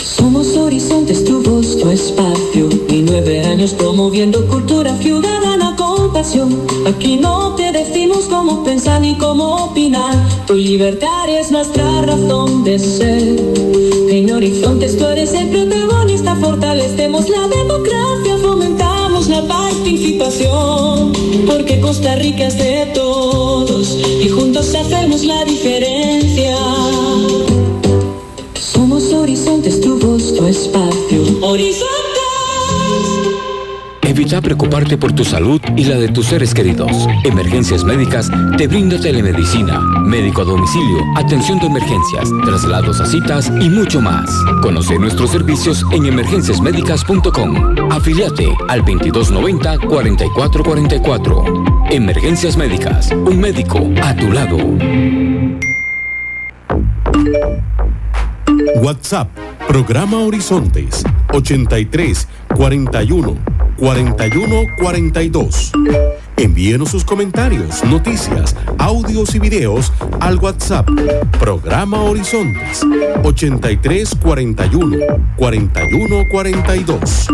Somos Horizontes, tu voz, tu espacio. Y 9 años promoviendo cultura ciudadana con pasión. Aquí no te decimos cómo pensar ni cómo opinar. Tu libertad es nuestra razón de ser. En Horizontes tú eres el protagonista. Fortalecemos la democracia, fomentamos la participación. Porque Costa Rica es de todos y juntos hacemos la diferencia. Somos Horizontes, tu voz, tu espacio. ¡Horizontes! Evita preocuparte por tu salud y la de tus seres queridos. Emergencias Médicas te brinda telemedicina, médico a domicilio, atención de emergencias, traslados a citas y mucho más. Conoce nuestros servicios en emergenciasmedicas.com. Afíliate al 2290-4444. Emergencias Médicas, un médico a tu lado. WhatsApp, programa Horizontes, 83 41 41 42. Envíenos sus comentarios, noticias, audios y videos al WhatsApp, programa Horizontes, 83 41 41 42.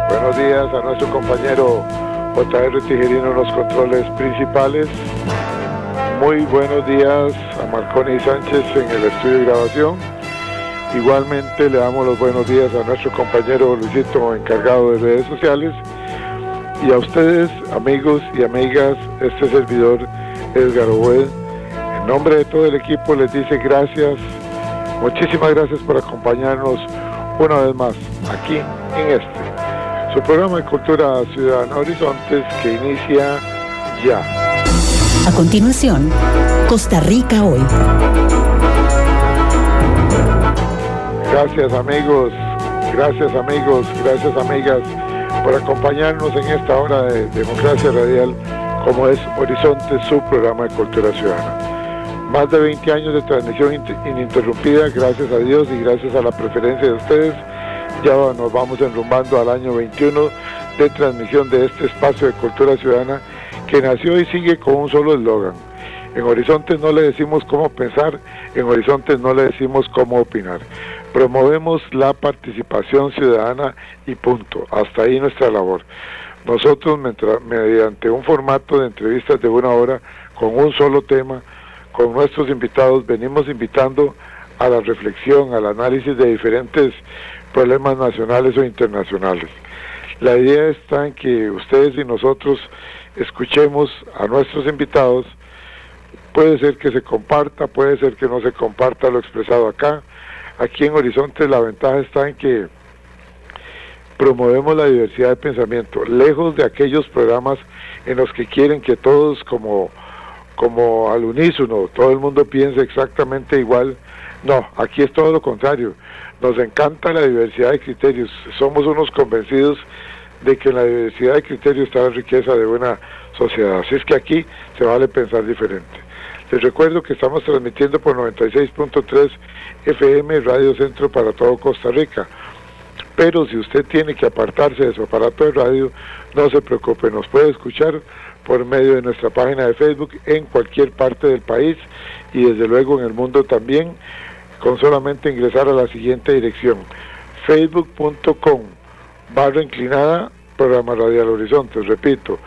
Buenos días a nuestro compañero J.R. Tijerino en los controles principales. Muy buenos días a Marconi Sánchez en el estudio de grabación. Igualmente le damos los buenos días a nuestro compañero Luisito, encargado de redes sociales. Y a ustedes, amigos y amigas, este servidor Edgar Obued, en nombre de todo el equipo les dice gracias, muchísimas gracias por acompañarnos una vez más aquí en su programa de Cultura Ciudadana Horizontes, que inicia ya. A continuación, Costa Rica Hoy. Gracias amigos, gracias amigas por acompañarnos en esta hora de Democracia Radial, como es Horizontes, su programa de Cultura Ciudadana. Más de 20 años de transmisión ininterrumpida, gracias a Dios y gracias a la preferencia de ustedes. Ya nos vamos enrumbando al año 21 de transmisión de este espacio de cultura ciudadana que nació y sigue con un solo eslogan. En Horizontes no le decimos cómo pensar, en Horizontes no le decimos cómo opinar. Promovemos la participación ciudadana y punto. Hasta ahí nuestra labor. Nosotros, mediante un formato de entrevistas de 1 hora, con un solo tema, con nuestros invitados, venimos invitando a la reflexión, al análisis de diferentes problemas nacionales o internacionales. La idea está en que ustedes y nosotros escuchemos a nuestros invitados. Puede ser que se comparta, puede ser que no se comparta lo expresado acá. Aquí en Horizonte la ventaja está en que promovemos la diversidad de pensamiento, lejos de aquellos programas en los que quieren que todos como al unísono, todo el mundo piense exactamente igual. No, aquí es todo lo contrario. Nos encanta la diversidad de criterios. Somos unos convencidos de que en la diversidad de criterios está la riqueza de una sociedad. Así es que aquí se vale pensar diferente. Les recuerdo que estamos transmitiendo por 96.3 FM Radio Centro para todo Costa Rica. Pero si usted tiene que apartarse de su aparato de radio, no se preocupe, nos puede escuchar por medio de nuestra página de Facebook en cualquier parte del país y desde luego en el mundo también, con solamente ingresar a la siguiente dirección: facebook.com/inclinada programa Radial Horizontes. Repito,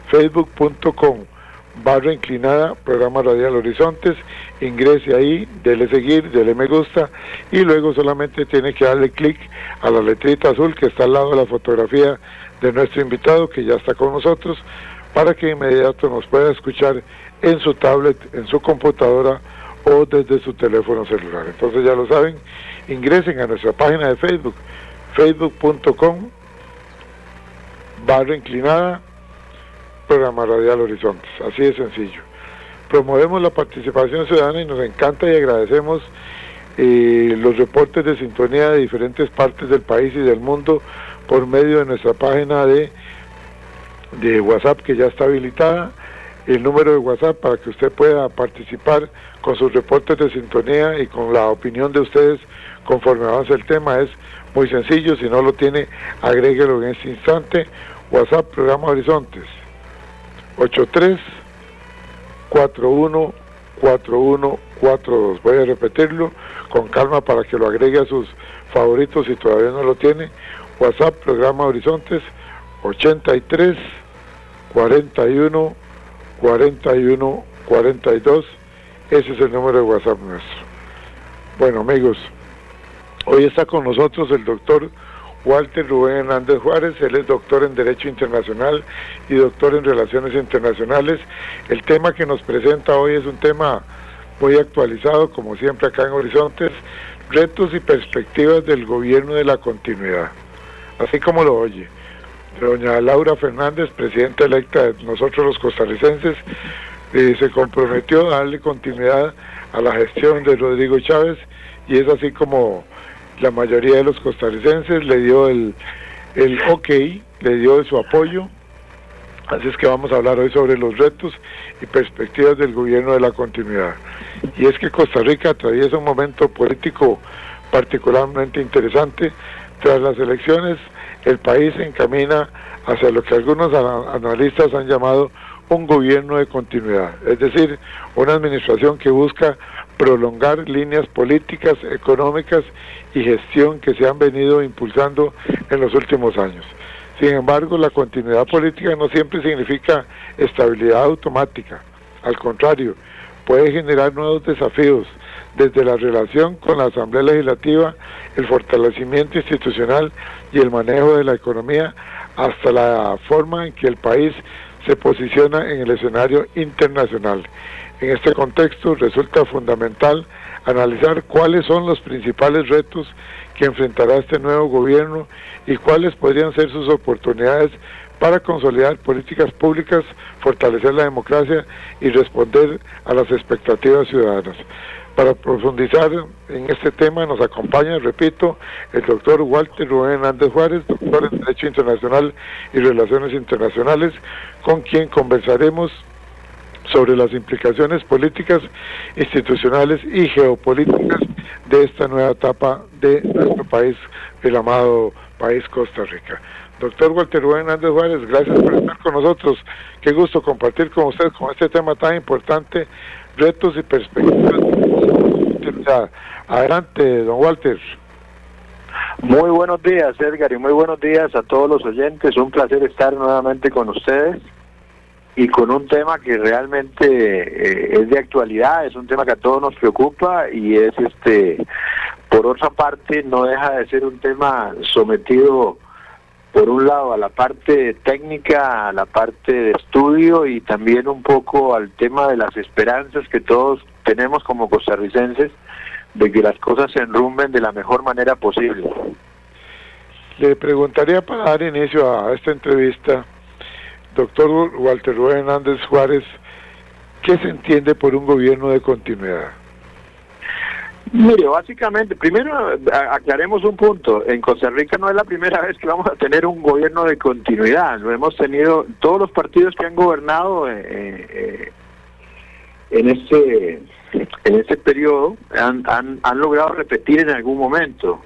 facebook.com/inclinada programa Radial Horizontes. Ingrese ahí, dele seguir, dele me gusta y luego solamente tiene que darle clic a la letrita azul que está al lado de la fotografía de nuestro invitado, que ya está con nosotros, para que de inmediato nos pueda escuchar en su tablet, en su computadora o desde su teléfono celular. Entonces ya lo saben, ingresen a nuestra página de Facebook, facebook.com/inclinada programa Radial Horizontes. Así de sencillo. Promovemos la participación ciudadana y nos encanta y agradecemos los reportes de sintonía de diferentes partes del país y del mundo por medio de nuestra página de WhatsApp, que ya está habilitada. El número de WhatsApp para que usted pueda participar con sus reportes de sintonía y con la opinión de ustedes conforme avance el tema es muy sencillo. Si no lo tiene, agréguelo en este instante: WhatsApp, Programa Horizontes, 83-41-4142. Voy a repetirlo con calma para que lo agregue a sus favoritos si todavía no lo tiene. WhatsApp, Programa Horizontes, 83-41-41-42. Ese es el número de WhatsApp nuestro. Bueno, amigos, hoy está con nosotros el doctor Walter Rubén Hernández Juárez. Él es doctor en Derecho Internacional y doctor en Relaciones Internacionales. El tema que nos presenta hoy es un tema muy actualizado, como siempre acá en Horizontes: retos y perspectivas del gobierno de la continuidad. Así como lo oye, doña Laura Fernández, presidenta electa de nosotros los costarricenses, se comprometió a darle continuidad a la gestión de Rodrigo Chávez, y es así como la mayoría de los costarricenses le dio el ok, le dio su apoyo. Así es que vamos a hablar hoy sobre los retos y perspectivas del gobierno de la continuidad. Y es que Costa Rica atraviesa un momento político particularmente interesante. Tras las elecciones, el país se encamina hacia lo que algunos analistas han llamado un gobierno de continuidad, es decir, una administración que busca prolongar líneas políticas, económicas y gestión que se han venido impulsando en los últimos años. Sin embargo, la continuidad política no siempre significa estabilidad automática. Al contrario, puede generar nuevos desafíos, desde la relación con la Asamblea Legislativa, el fortalecimiento institucional y el manejo de la economía, hasta la forma en que el país se posiciona en el escenario internacional. En este contexto resulta fundamental analizar cuáles son los principales retos que enfrentará este nuevo gobierno y cuáles podrían ser sus oportunidades para consolidar políticas públicas, fortalecer la democracia y responder a las expectativas ciudadanas. Para profundizar en este tema nos acompaña, repito, el doctor Walter Rubén Hernández Juárez, doctor en Derecho Internacional y Relaciones Internacionales, con quien conversaremos sobre las implicaciones políticas, institucionales y geopolíticas de esta nueva etapa de nuestro país, el amado país Costa Rica. Doctor Walter Rubén Hernández Juárez, gracias por estar con nosotros. Qué gusto compartir con usted con este tema tan importante, retos y perspectivas. Adelante, don Walter. Muy buenos días, Edgar, y muy buenos días a todos los oyentes. Un placer estar nuevamente con ustedes y con un tema que realmente es de actualidad, es un tema que a todos nos preocupa y es por otra parte no deja de ser un tema sometido por un lado a la parte técnica, a la parte de estudio y también un poco al tema de las esperanzas que todos tenemos como costarricenses de que las cosas se enrumben de la mejor manera posible. Le preguntaría, para dar inicio a esta entrevista, doctor Walter Rubén Hernández Juárez, ¿qué se entiende por un gobierno de continuidad? Mire, básicamente, primero aclaremos un punto. En Costa Rica no es la primera vez que vamos a tener un gobierno de continuidad. Lo hemos tenido, todos los partidos que han gobernado en este periodo han logrado repetir en algún momento.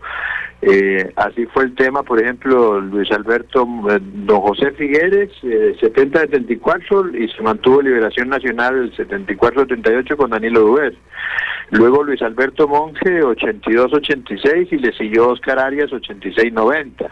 Así fue el tema, por ejemplo, Luis Alberto, don José Figueres, 70-74, y se mantuvo Liberación Nacional 74-78 con Danilo Duer. Luego Luis Alberto Monge, 82-86, y le siguió Oscar Arias, 86-90.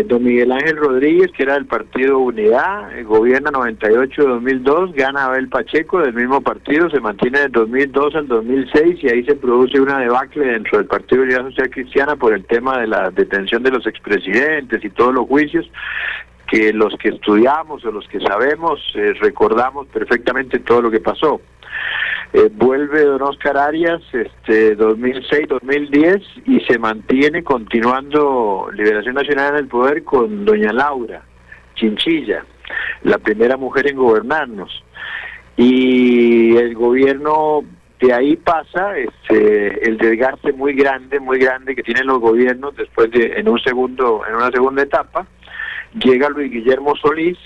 Don Miguel Ángel Rodríguez, que era del partido Unidad, gobierna 98-2002, gana Abel Pacheco del mismo partido, se mantiene del 2002 al 2006 y ahí se produce una debacle dentro del Partido Unidad Social Cristiana por el tema de la detención de los expresidentes y todos los juicios que los que estudiamos o los que sabemos recordamos perfectamente todo lo que pasó. Vuelve don Oscar Arias 2006-2010 y se mantiene continuando Liberación Nacional en el poder con doña Laura Chinchilla, la primera mujer en gobernarnos, y el gobierno de ahí pasa el desgaste muy grande que tienen los gobiernos después de en una segunda etapa. Llega Luis Guillermo Solís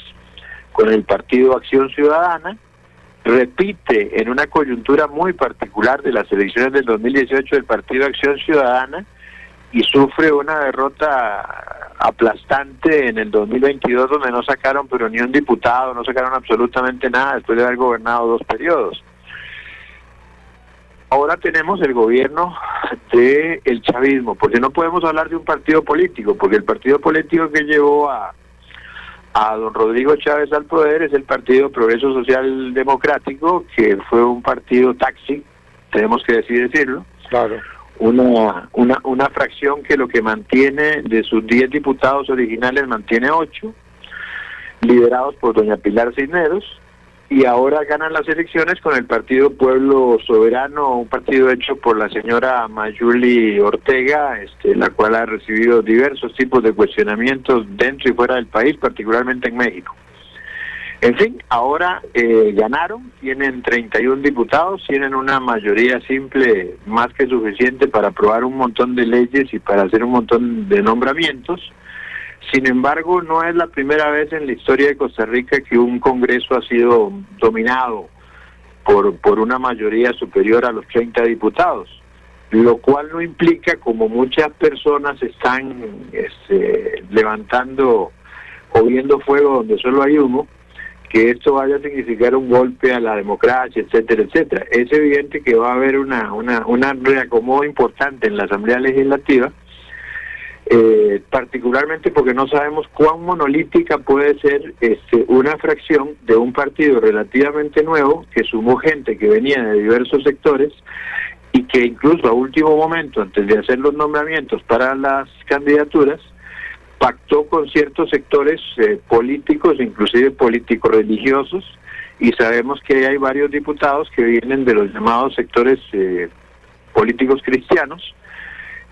con el partido Acción Ciudadana, repite en una coyuntura muy particular de las elecciones del 2018 del Partido Acción Ciudadana y sufre una derrota aplastante en el 2022, donde no sacaron pero ni un diputado, no sacaron absolutamente nada después de haber gobernado 2 periodos. Ahora tenemos el gobierno del chavismo, porque no podemos hablar de un partido político, porque el partido político que llevó a don Rodrigo Chávez al poder es el Partido Progreso Social Democrático, que fue un partido taxi, tenemos que decirlo. Claro. Una fracción que lo que mantiene de sus 10 diputados originales mantiene 8, liderados por doña Pilar Cisneros, y ahora ganan las elecciones con el Partido Pueblo Soberano, un partido hecho por la señora Mayuli Ortega, la cual ha recibido diversos tipos de cuestionamientos dentro y fuera del país, particularmente en México. En fin, ahora ganaron, tienen 31 diputados, tienen una mayoría simple más que suficiente para aprobar un montón de leyes y para hacer un montón de nombramientos. Sin embargo, no es la primera vez en la historia de Costa Rica que un Congreso ha sido dominado por una mayoría superior a los 30 diputados, lo cual no implica, como muchas personas están levantando o viendo fuego donde solo hay humo, que esto vaya a significar un golpe a la democracia, etcétera, etcétera. Es evidente que va a haber una reacomodo importante en la Asamblea Legislativa, particularmente porque no sabemos cuán monolítica puede ser una fracción de un partido relativamente nuevo que sumó gente que venía de diversos sectores y que incluso a último momento, antes de hacer los nombramientos para las candidaturas, pactó con ciertos sectores políticos, inclusive políticos religiosos, y sabemos que hay varios diputados que vienen de los llamados sectores políticos cristianos,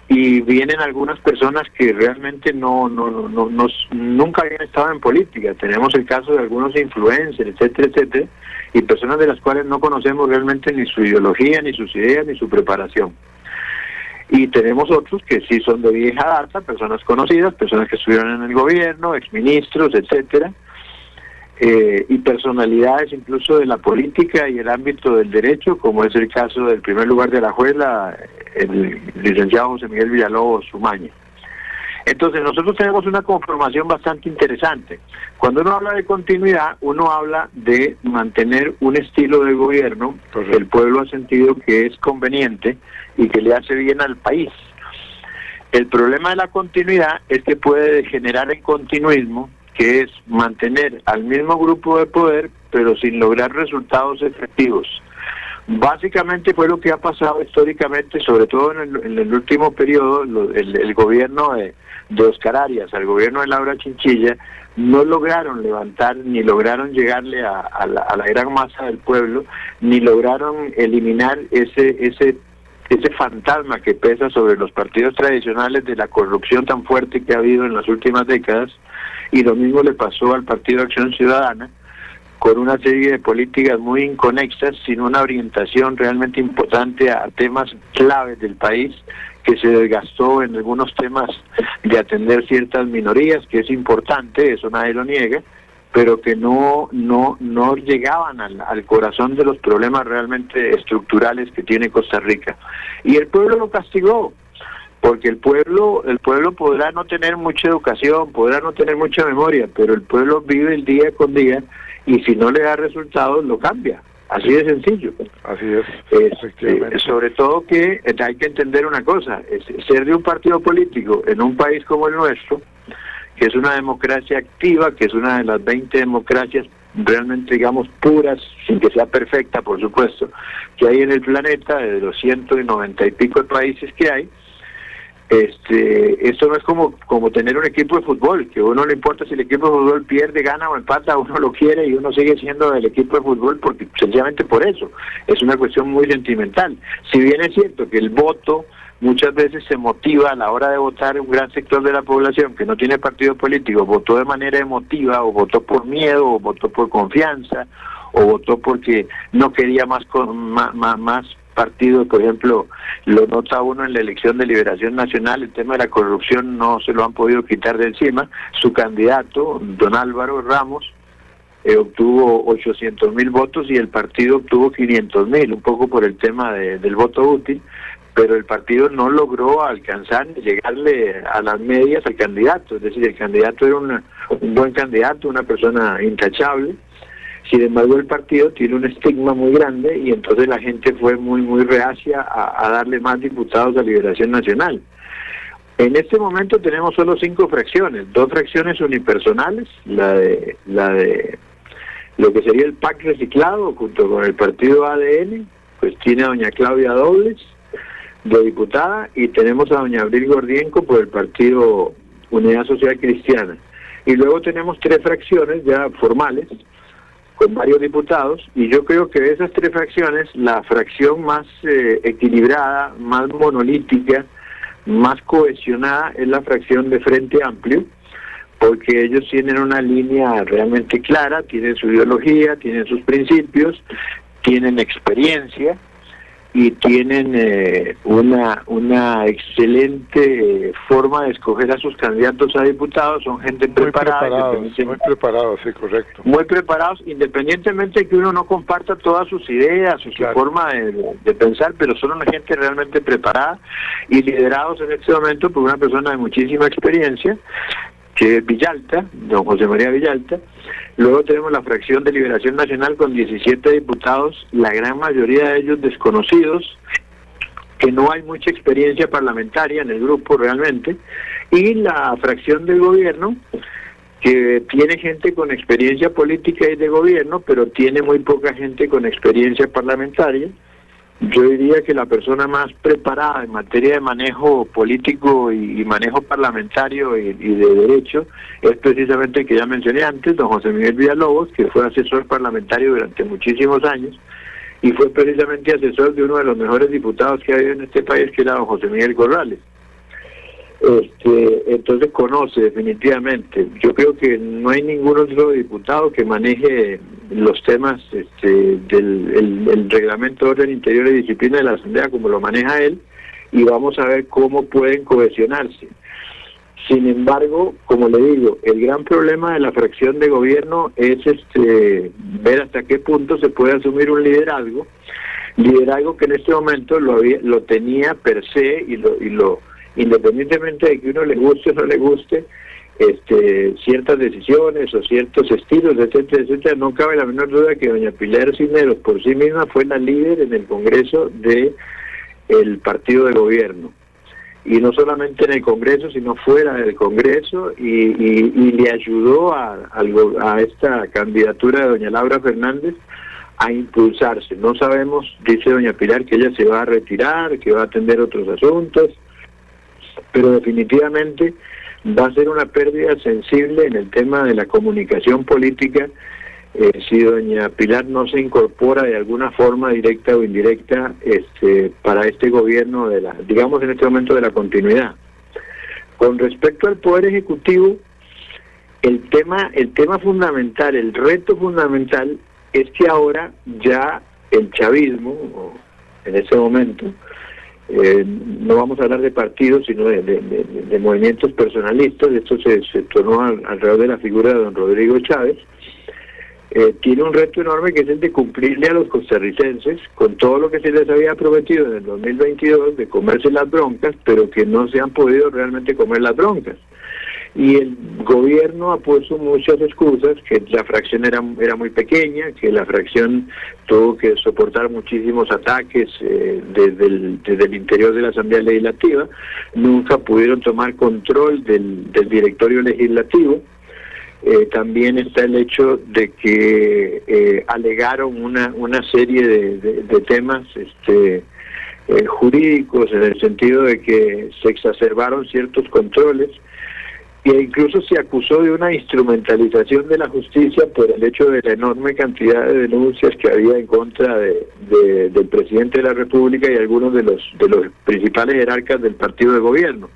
y vienen algunas personas que realmente nunca habían estado en política. Tenemos el caso de algunos influencers, etcétera, etcétera, y personas de las cuales no conocemos realmente ni su ideología, ni sus ideas, ni su preparación. Y tenemos otros que sí son de vieja data, personas conocidas, personas que estuvieron en el gobierno, exministros, etcétera, y personalidades incluso de la política y el ámbito del derecho, como es el caso del primer lugar de Alajuela, el licenciado José Miguel Villalobos Umaña. Entonces nosotros tenemos una conformación bastante interesante. Cuando uno habla de continuidad, uno habla de mantener un estilo de gobierno que el pueblo ha sentido que es conveniente y que le hace bien al país. El problema de la continuidad es que puede degenerar en continuismo, que es mantener al mismo grupo de poder, pero sin lograr resultados efectivos. Básicamente fue lo que ha pasado históricamente, sobre todo en el último periodo, el gobierno de Oscar Arias, al gobierno de Laura Chinchilla, no lograron levantar, ni lograron llegarle a la gran masa del pueblo, ni lograron eliminar ese fantasma que pesa sobre los partidos tradicionales de la corrupción tan fuerte que ha habido en las últimas décadas, y lo mismo le pasó al Partido Acción Ciudadana, con una serie de políticas muy inconexas, sin una orientación realmente importante a temas claves del país, que se desgastó en algunos temas de atender ciertas minorías, que es importante, eso nadie lo niega, pero que no llegaban al corazón de los problemas realmente estructurales que tiene Costa Rica. Y el pueblo lo castigó, porque el pueblo podrá no tener mucha educación, podrá no tener mucha memoria, pero el pueblo vive el día con día, y si no le da resultados, lo cambia. Así de sencillo. Así es, efectivamente. Sobre todo que hay que entender una cosa, ser de un partido político en un país como el nuestro, que es una democracia activa, que es una de las 20 democracias realmente, digamos, puras, sin que sea perfecta, por supuesto, que hay en el planeta, de los 190 y pico de países que hay. Esto no es como tener un equipo de fútbol, que a uno le importa si el equipo de fútbol pierde, gana o empata, uno lo quiere y uno sigue siendo del equipo de fútbol porque sencillamente por eso, es una cuestión muy sentimental. Si bien es cierto que el voto muchas veces se motiva a la hora de votar, un gran sector de la población que no tiene partido político votó de manera emotiva, o votó por miedo, o votó por confianza, o votó porque no quería más partido. Por ejemplo, lo nota uno en la elección de Liberación Nacional, el tema de la corrupción no se lo han podido quitar de encima. Su candidato, don Álvaro Ramos, obtuvo 800,000 votos y el partido obtuvo 500,000, un poco por el tema del voto útil, pero el partido no logró alcanzar ni llegarle a las medias al candidato. Es decir, el candidato era un buen candidato, una persona intachable. Sin embargo, el partido tiene un estigma muy grande y entonces la gente fue muy reacia a darle más diputados a Liberación Nacional. En este momento tenemos solo 5 fracciones, 2 fracciones unipersonales, la de lo que sería el PAC reciclado junto con el partido ADN, pues tiene a doña Claudia Dobles de diputada y tenemos a doña Abril Gordienco por el partido Unidad Social Cristiana. Y luego tenemos 3 fracciones ya formales con varios diputados, y yo creo que de esas 3 fracciones, la fracción más equilibrada, más monolítica, más cohesionada es la fracción de Frente Amplio, porque ellos tienen una línea realmente clara, tienen su ideología, tienen sus principios, tienen experiencia y tienen una excelente forma de escoger a sus candidatos a diputados. Son gente preparada. Muy preparados, sí, correcto. Muy preparados, independientemente de que uno no comparta todas sus ideas o su forma de pensar, pero son una gente realmente preparada y liderados en este momento por una persona de muchísima experiencia, que es Villalta, don José María Villalta. Luego tenemos la fracción de Liberación Nacional con 17 diputados, la gran mayoría de ellos desconocidos, que no hay mucha experiencia parlamentaria en el grupo realmente, y la fracción del gobierno, que tiene gente con experiencia política y de gobierno, pero tiene muy poca gente con experiencia parlamentaria. Yo diría que la persona más preparada en materia de manejo político y manejo parlamentario y de derecho es precisamente el que ya mencioné antes, don José Miguel Villalobos, que fue asesor parlamentario durante muchísimos años y fue precisamente asesor de uno de los mejores diputados que ha habido en este país, que era don José Miguel Corrales. Entonces conoce definitivamente. Yo creo que no hay ningún otro diputado que maneje los temas del reglamento de orden interior y disciplina de la Asamblea como lo maneja él, y vamos a ver cómo pueden cohesionarse. Sin embargo, como le digo, el gran problema de la fracción de gobierno es ver hasta qué punto se puede asumir un liderazgo que en este momento lo tenía per se y lo independientemente de que uno le guste o no le guste ciertas decisiones o ciertos estilos, etcétera, etcétera. No cabe la menor duda que doña Pilar Cisneros por sí misma fue la líder en el Congreso del partido de gobierno, y no solamente en el Congreso sino fuera del Congreso, y le ayudó a esta candidatura de doña Laura Fernández a impulsarse. No sabemos, dice doña Pilar, que ella se va a retirar, que va a atender otros asuntos, pero definitivamente va a ser una pérdida sensible en el tema de la comunicación política si doña Pilar no se incorpora de alguna forma directa o indirecta para este gobierno digamos en este momento de la continuidad. Con respecto al Poder Ejecutivo, el tema fundamental, el reto fundamental es que ahora ya el chavismo, en ese momento, no vamos a hablar de partidos sino de movimientos personalistas. Esto se tornó alrededor de la figura de don Rodrigo Chávez. Tiene un reto enorme, que es el de cumplirle a los costarricenses con todo lo que se les había prometido en el 2022 de comerse las broncas, pero que no se han podido realmente comer las broncas. Y el gobierno ha puesto muchas excusas, que la fracción era muy pequeña, que la fracción tuvo que soportar muchísimos ataques desde el interior de la Asamblea Legislativa, nunca pudieron tomar control del directorio legislativo. También está el hecho de que alegaron una serie de temas jurídicos, en el sentido de que se exacerbaron ciertos controles, e incluso se acusó de una instrumentalización de la justicia por el hecho de la enorme cantidad de denuncias que había en contra del presidente de la República y algunos de los principales jerarcas del partido de gobierno.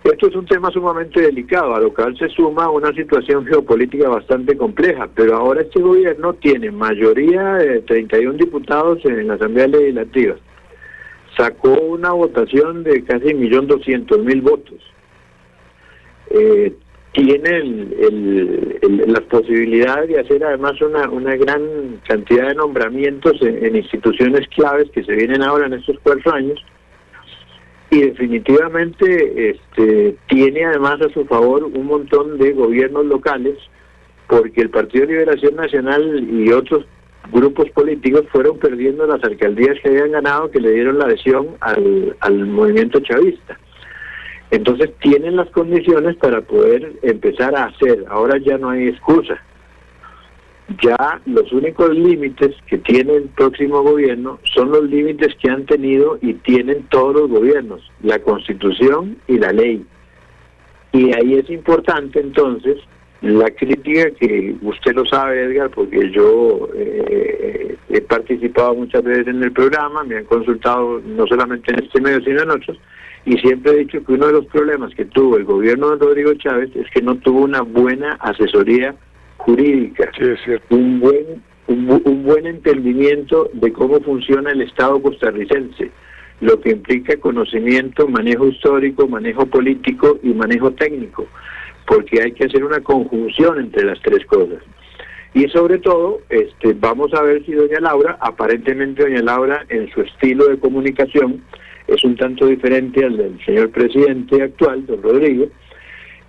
Esto es un tema sumamente delicado, a lo cual se suma una situación geopolítica bastante compleja, pero ahora este gobierno tiene mayoría de 31 diputados en la Asamblea Legislativa. Sacó una votación de casi 1.200.000 votos. tiene las posibilidades de hacer además una gran cantidad de nombramientos en instituciones claves que se vienen ahora en estos 4 años, y definitivamente tiene además a su favor un montón de gobiernos locales, porque el Partido de Liberación Nacional y otros grupos políticos fueron perdiendo las alcaldías que habían ganado, que le dieron la adhesión al movimiento chavista. Entonces tienen las condiciones para poder empezar a hacer. Ahora ya no hay excusa. Ya los únicos límites que tiene el próximo gobierno son los límites que han tenido y tienen todos los gobiernos, la Constitución y la ley. Y ahí es importante entonces la crítica, que usted lo sabe, Edgar, porque yo he participado muchas veces en el programa, me han consultado no solamente en este medio sino en otros, y siempre he dicho que uno de los problemas que tuvo el gobierno de Rodrigo Chávez es que no tuvo una buena asesoría jurídica, Sí, es cierto. un buen entendimiento de cómo funciona el Estado costarricense, lo que implica conocimiento, manejo histórico, manejo político y manejo técnico, porque hay que hacer una conjunción entre las tres cosas. Y sobre todo, vamos a ver si doña Laura, aparentemente doña Laura en su estilo de comunicación es un tanto diferente al del señor presidente actual, don Rodrigo,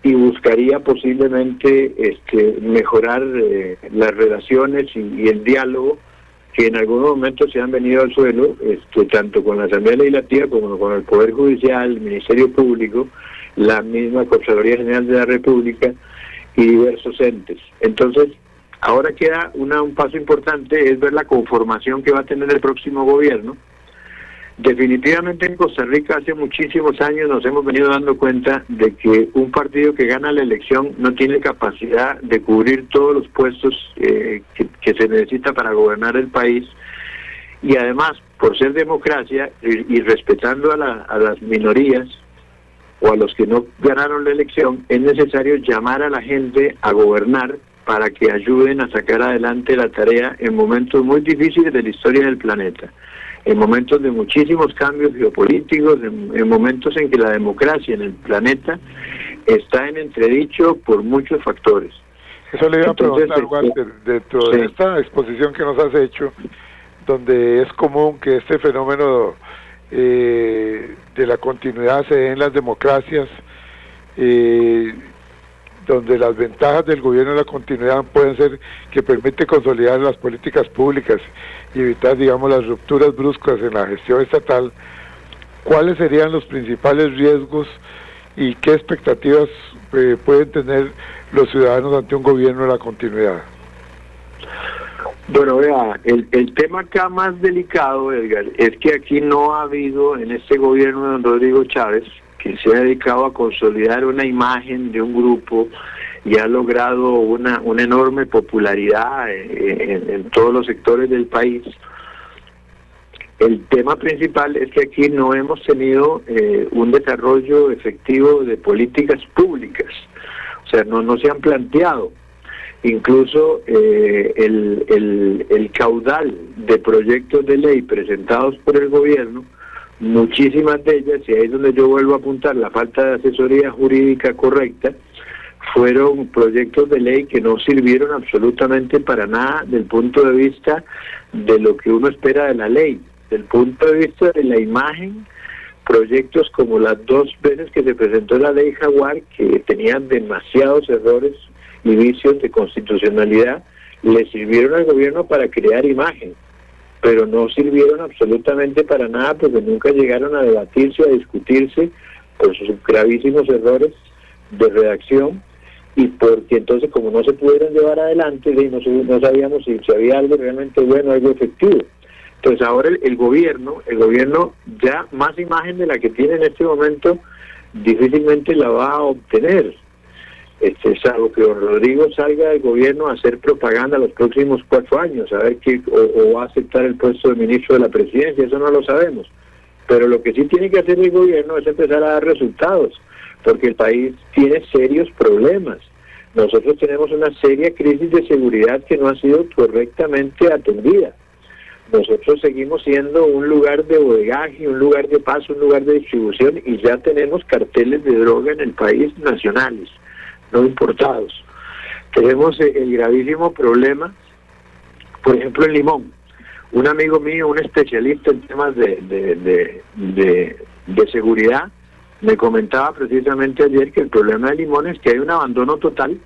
y buscaría posiblemente mejorar las relaciones y el diálogo que en algunos momentos se han venido al suelo, tanto con la Asamblea Legislativa como con el Poder Judicial, el Ministerio Público, la misma Contraloría General de la República y diversos entes. Entonces, ahora queda un paso importante, es ver la conformación que va a tener el próximo gobierno. Definitivamente en Costa Rica hace muchísimos años nos hemos venido dando cuenta de que un partido que gana la elección no tiene capacidad de cubrir todos los puestos que se necesita para gobernar el país, y además, por ser democracia y respetando a las minorías o a los que no ganaron la elección, es necesario llamar a la gente a gobernar para que ayuden a sacar adelante la tarea en momentos muy difíciles de la historia del planeta, en momentos de muchísimos cambios geopolíticos, en momentos en que la democracia en el planeta está en entredicho por muchos factores. Eso le iba a preguntar, Entonces, Walter, dentro de esta exposición que nos has hecho, donde es común que este fenómeno de la continuidad se dé en las democracias, donde las ventajas del gobierno de la continuidad pueden ser que permite consolidar las políticas públicas y evitar, digamos, las rupturas bruscas en la gestión estatal. ¿Cuáles serían los principales riesgos y qué expectativas pueden tener los ciudadanos ante un gobierno de la continuidad? Bueno, vea, el tema acá más delicado, Edgar, es que aquí no ha habido en este gobierno de don Rodrigo Chávez, que se ha dedicado a consolidar una imagen de un grupo y ha logrado una enorme popularidad en todos los sectores del país. El tema principal es que aquí no hemos tenido un desarrollo efectivo de políticas públicas, o sea, no se han planteado. Incluso el caudal de proyectos de ley presentados por el gobierno, muchísimas de ellas, y ahí es donde yo vuelvo a apuntar la falta de asesoría jurídica correcta, fueron proyectos de ley que no sirvieron absolutamente para nada del punto de vista de lo que uno espera de la ley, del punto de vista de la imagen. Proyectos como las 2 veces que se presentó la ley Jaguar, que tenían demasiados errores y vicios de constitucionalidad, le sirvieron al gobierno para crear imagen, pero no sirvieron absolutamente para nada, porque nunca llegaron a debatirse, a discutirse por sus gravísimos errores de redacción, y porque entonces, como no se pudieron llevar adelante, no sabíamos si había algo realmente bueno, algo efectivo. Entonces ahora el gobierno ya más imagen de la que tiene en este momento difícilmente la va a obtener, salvo que don Rodrigo salga del gobierno a hacer propaganda los próximos 4 años, a ver o va a aceptar el puesto de ministro de la presidencia, eso no lo sabemos. Pero lo que sí tiene que hacer el gobierno es empezar a dar resultados, porque el país tiene serios problemas. Nosotros tenemos una seria crisis de seguridad que no ha sido correctamente atendida. Nosotros seguimos siendo un lugar de bodegaje, un lugar de paso, un lugar de distribución, y ya tenemos carteles de droga en el país nacionales. no importados. Tenemos el gravísimo problema, por ejemplo, en limón. Un amigo mío, un especialista en temas de seguridad, me comentaba precisamente ayer que el problema del limón es que hay un abandono total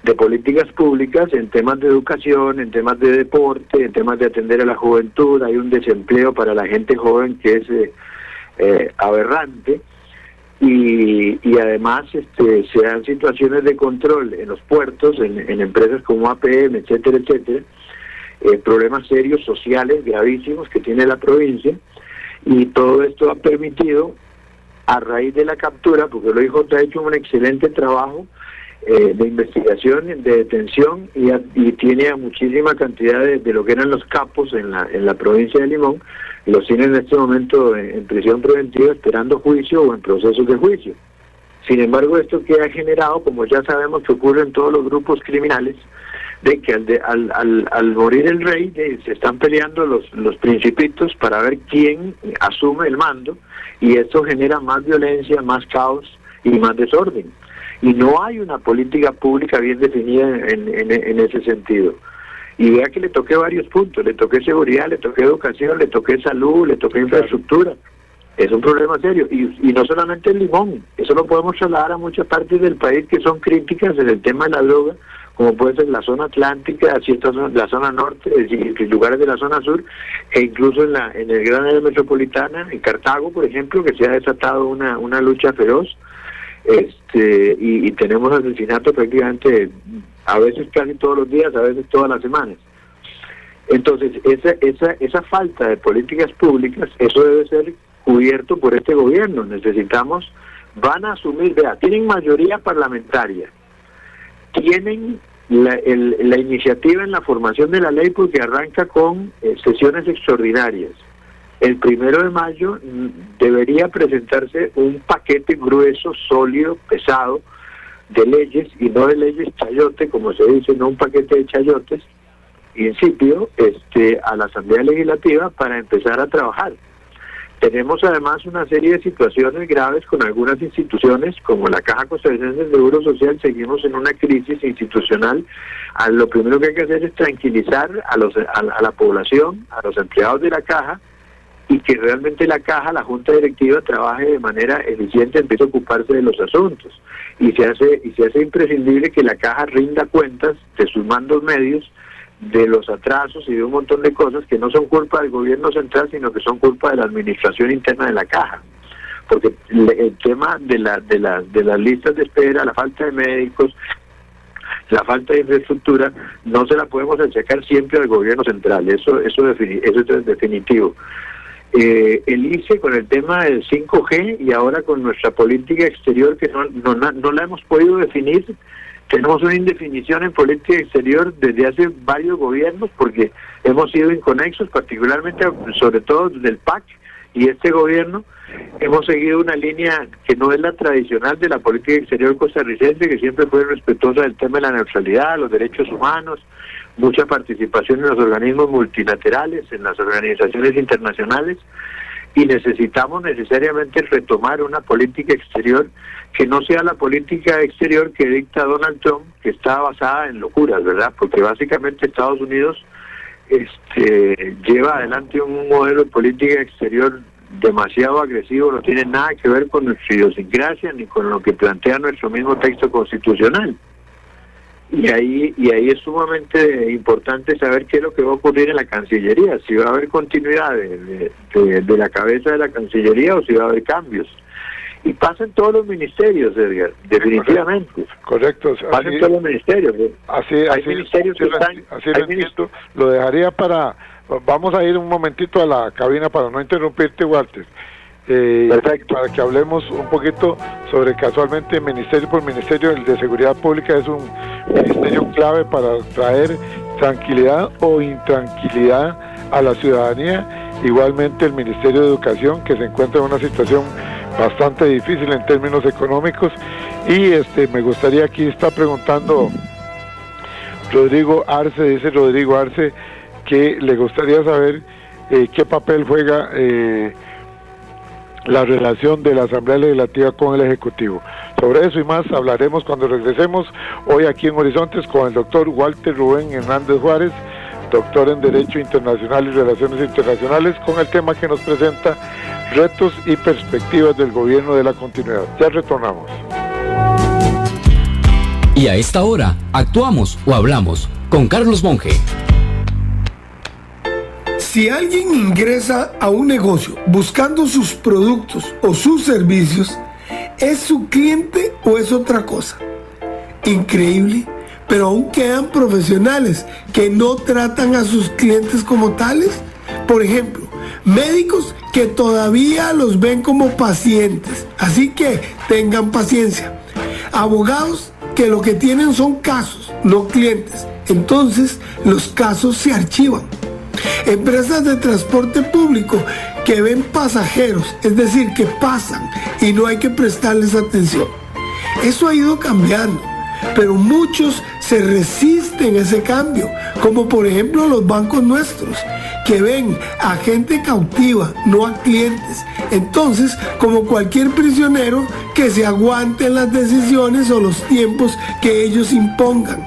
de políticas públicas en temas de educación, en temas de deporte, en temas de atender a la juventud. Hay un desempleo para la gente joven que es aberrante, y además se dan situaciones de control en los puertos, en empresas como APM, etcétera, etcétera, problemas serios sociales gravísimos que tiene la provincia, y todo esto ha permitido, a raíz de la captura, porque el OIJ ha hecho un excelente trabajo de investigación, de detención, y tiene a muchísima cantidad de lo que eran los capos en la provincia de Limón, los tiene en este momento en prisión preventiva esperando juicio o en procesos de juicio. Sin embargo, esto que ha generado, como ya sabemos que ocurre en todos los grupos criminales, de que al morir el rey se están peleando los principitos para ver quién asume el mando, y esto genera más violencia, más caos y más desorden. Y no hay una política pública bien definida en ese sentido. Y vea que le toqué varios puntos: le toqué seguridad, le toqué educación, le toqué salud, le toqué infraestructura. Es un problema serio, y no solamente en Limón, eso lo podemos trasladar a muchas partes del país que son críticas en el tema de la droga, como puede ser la zona atlántica, la zona norte, y lugares de la zona sur, e incluso en el gran área metropolitana, en Cartago, por ejemplo, que se ha desatado una lucha feroz, y tenemos asesinatos prácticamente, a veces casi todos los días, a veces todas las semanas. Entonces, esa falta de políticas públicas, eso debe ser cubierto por este gobierno. Van a asumir, tienen mayoría parlamentaria, tienen la iniciativa en la formación de la ley, porque arranca con sesiones extraordinarias. El 1 de mayo debería presentarse un paquete grueso, sólido, pesado, de leyes, y no de leyes chayote, como se dice, no un paquete de chayotes, insípido, a la Asamblea Legislativa para empezar a trabajar. Tenemos además una serie de situaciones graves con algunas instituciones, como la Caja Costarricense del Seguro Social. Seguimos en una crisis institucional. Lo primero que hay que hacer es tranquilizar a la población, a los empleados de la Caja, y que realmente la Caja, la Junta Directiva, trabaje de manera eficiente, empiece a ocuparse de los asuntos. Y se hace imprescindible que la Caja rinda cuentas de sus mandos medios, de los atrasos y de un montón de cosas que no son culpa del gobierno central, sino que son culpa de la administración interna de la Caja. Porque el tema de las listas de espera, la falta de médicos, la falta de infraestructura, no se la podemos achacar siempre al gobierno central. Eso es definitivo. El ICE con el tema del 5G, y ahora con nuestra política exterior, que no la hemos podido definir. Tenemos una indefinición en política exterior desde hace varios gobiernos, porque hemos sido inconexos, particularmente, sobre todo del PAC y este gobierno. Hemos seguido una línea que no es la tradicional de la política exterior costarricense, que siempre fue respetuosa del tema de la neutralidad, los derechos humanos, mucha participación en los organismos multilaterales, en las organizaciones internacionales, y necesitamos necesariamente retomar una política exterior que no sea la política exterior que dicta Donald Trump, que está basada en locuras, ¿verdad? Porque básicamente Estados Unidos lleva adelante un modelo de política exterior demasiado agresivo, no tiene nada que ver con nuestra idiosincrasia ni con lo que plantea nuestro mismo texto constitucional. Y ahí es sumamente importante saber qué es lo que va a ocurrir en la Cancillería, si va a haber continuidad de la cabeza de la Cancillería o si va a haber cambios. Y pasa en todos los ministerios, Edgar, definitivamente. Correcto. Pasa en todos los ministerios. Hay ministerios que están... Así lo entiendo. Lo dejaría para... Vamos a ir un momentito a la cabina para no interrumpirte, Walter. Perfecto. Para que hablemos un poquito sobre, casualmente, ministerio por ministerio, el de Seguridad Pública es un ministerio clave para traer tranquilidad o intranquilidad a la ciudadanía. Igualmente el Ministerio de Educación, que se encuentra en una situación bastante difícil en términos económicos. Y me gustaría, aquí está preguntando Rodrigo Arce, dice Rodrigo Arce, que le gustaría saber qué papel juega la relación de la Asamblea Legislativa con el Ejecutivo. Sobre eso y más hablaremos cuando regresemos hoy aquí en Horizontes con el doctor Walter Rubén Hernández Juárez, doctor en Derecho Internacional y Relaciones Internacionales, con el tema que nos presenta retos y perspectivas del gobierno de la continuidad. Ya retornamos. Y a esta hora, actuamos o hablamos con Carlos Monge. Si alguien ingresa a un negocio buscando sus productos o sus servicios, ¿es su cliente o es otra cosa? Increíble, pero aún quedan profesionales que no tratan a sus clientes como tales. Por ejemplo, médicos que todavía los ven como pacientes, así que tengan paciencia. Abogados que lo que tienen son casos, no clientes, entonces los casos se archivan. Empresas de transporte público que ven pasajeros, es decir, que pasan y no hay que prestarles atención. Eso ha ido cambiando, pero muchos se resisten a ese cambio, como por ejemplo los bancos nuestros, que ven a gente cautiva, no a clientes. Entonces, como cualquier prisionero, que se aguanten las decisiones o los tiempos que ellos impongan.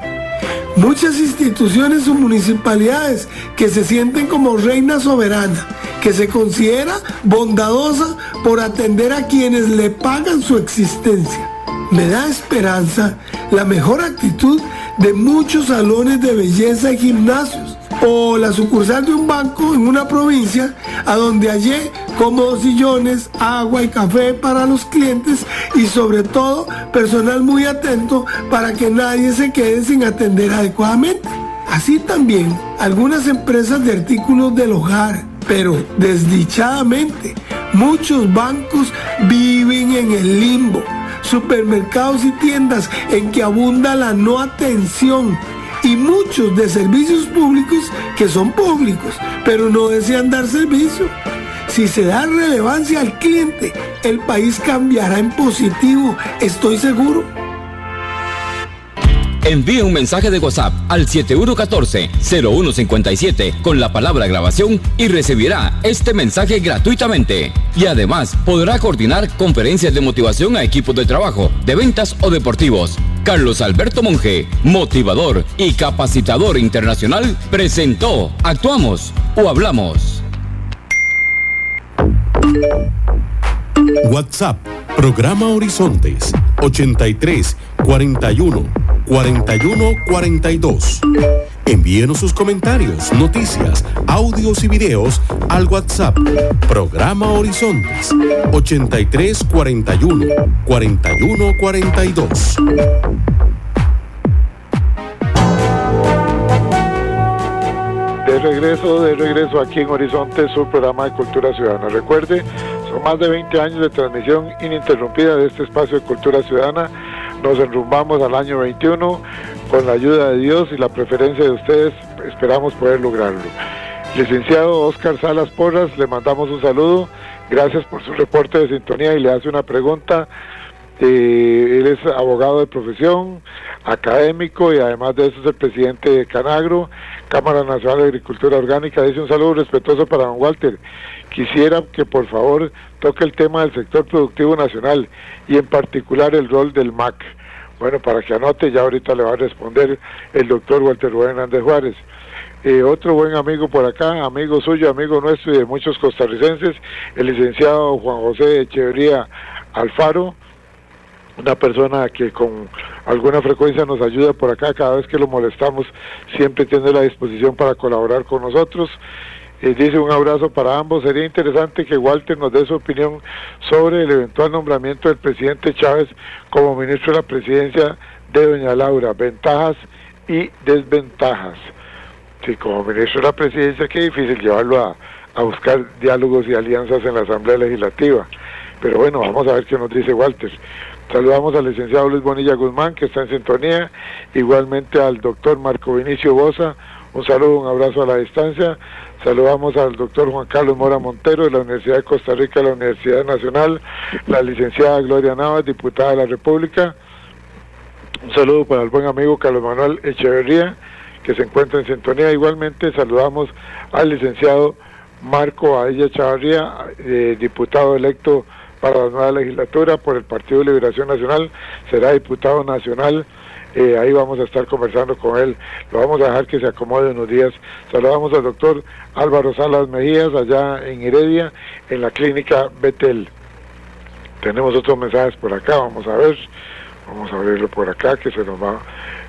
Muchas instituciones o municipalidades que se sienten como reina soberana, que se considera bondadosa por atender a quienes le pagan su existencia. Me da esperanza la mejor actitud de muchos salones de belleza y gimnasios, o la sucursal de un banco en una provincia a donde hallé cómodos sillones, agua y café para los clientes y sobre todo personal muy atento para que nadie se quede sin atender adecuadamente. Así también algunas empresas de artículos del hogar, pero desdichadamente muchos bancos viven en el limbo, supermercados y tiendas en que abunda la no atención, y muchos de servicios públicos que son públicos, pero no desean dar servicio. Si se da relevancia al cliente, el país cambiará en positivo, estoy seguro. Envíe un mensaje de WhatsApp al 7114-0157 con la palabra grabación y recibirá este mensaje gratuitamente. Y además podrá coordinar conferencias de motivación a equipos de trabajo, de ventas o deportivos. Carlos Alberto Monge, motivador y capacitador internacional, presentó Actuamos o Hablamos. WhatsApp, programa Horizontes, 83 41 41 42. Envíenos sus comentarios, noticias, audios y videos al WhatsApp, programa Horizontes, 83 41 41 42. De regreso aquí en Horizonte, su programa de Cultura Ciudadana. Recuerde, son más de 20 años de transmisión ininterrumpida de este espacio de Cultura Ciudadana. Nos enrumbamos al año 21, con la ayuda de Dios y la preferencia de ustedes, esperamos poder lograrlo. Licenciado Óscar Salas Porras, le mandamos un saludo, gracias por su reporte de sintonía y le hace una pregunta. Él es abogado de profesión, académico y además de eso es el presidente de Canagro, Cámara Nacional de Agricultura Orgánica. Dice un saludo respetuoso para don Walter. Quisiera que por favor toque el tema del sector productivo nacional y en particular el rol del MAC. Bueno, para que anote, ya ahorita le va a responder el doctor Walter Rubén Hernández Juárez. Otro buen amigo por acá, amigo suyo, amigo nuestro y de muchos costarricenses, el licenciado Juan José Echeverría Alfaro, una persona que con alguna frecuencia nos ayuda por acá, cada vez que lo molestamos siempre tiene la disposición para colaborar con nosotros. Dice un abrazo para ambos. Sería interesante que Walter nos dé su opinión sobre el eventual nombramiento del presidente Chávez como ministro de la presidencia de doña Laura, ventajas y desventajas. Sí, como ministro de la presidencia qué difícil llevarlo a buscar diálogos y alianzas en la Asamblea Legislativa, pero bueno, vamos a ver qué nos dice Walter. Saludamos al licenciado Luis Bonilla Guzmán, que está en sintonía, igualmente al doctor Marco Vinicio Boza, un saludo, un abrazo a la distancia. Saludamos al doctor Juan Carlos Mora Montero de la Universidad de Costa Rica, la Universidad Nacional, la licenciada Gloria Navas, diputada de la República. Un saludo para el buen amigo Carlos Manuel Echeverría, que se encuentra en sintonía. Igualmente saludamos al licenciado Marco Ailla Chavarría, diputado electo para la nueva legislatura por el Partido de Liberación Nacional, será diputado nacional. Ahí vamos a estar conversando con él, lo vamos a dejar que se acomode unos días. Saludamos al doctor Álvaro Salas Mejías, allá en Heredia, en la clínica Betel. Tenemos otros mensajes por acá, vamos a abrirlo por acá, que se nos va.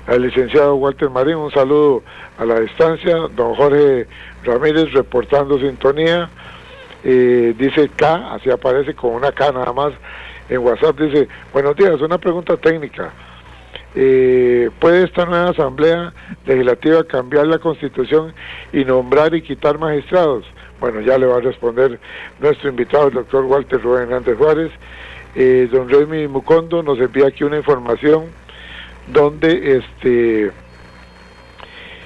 Al licenciado Walter Marín, un saludo a la distancia. Don Jorge Ramírez, reportando sintonía. Dice K, así aparece con una K nada más en WhatsApp, dice: buenos días, una pregunta técnica. ¿Puede esta nueva asamblea legislativa cambiar la constitución y nombrar y quitar magistrados? Bueno, ya le va a responder nuestro invitado, el doctor Walter Rubén Hernández Juárez. Don Remy Mucondo nos envía aquí una información donde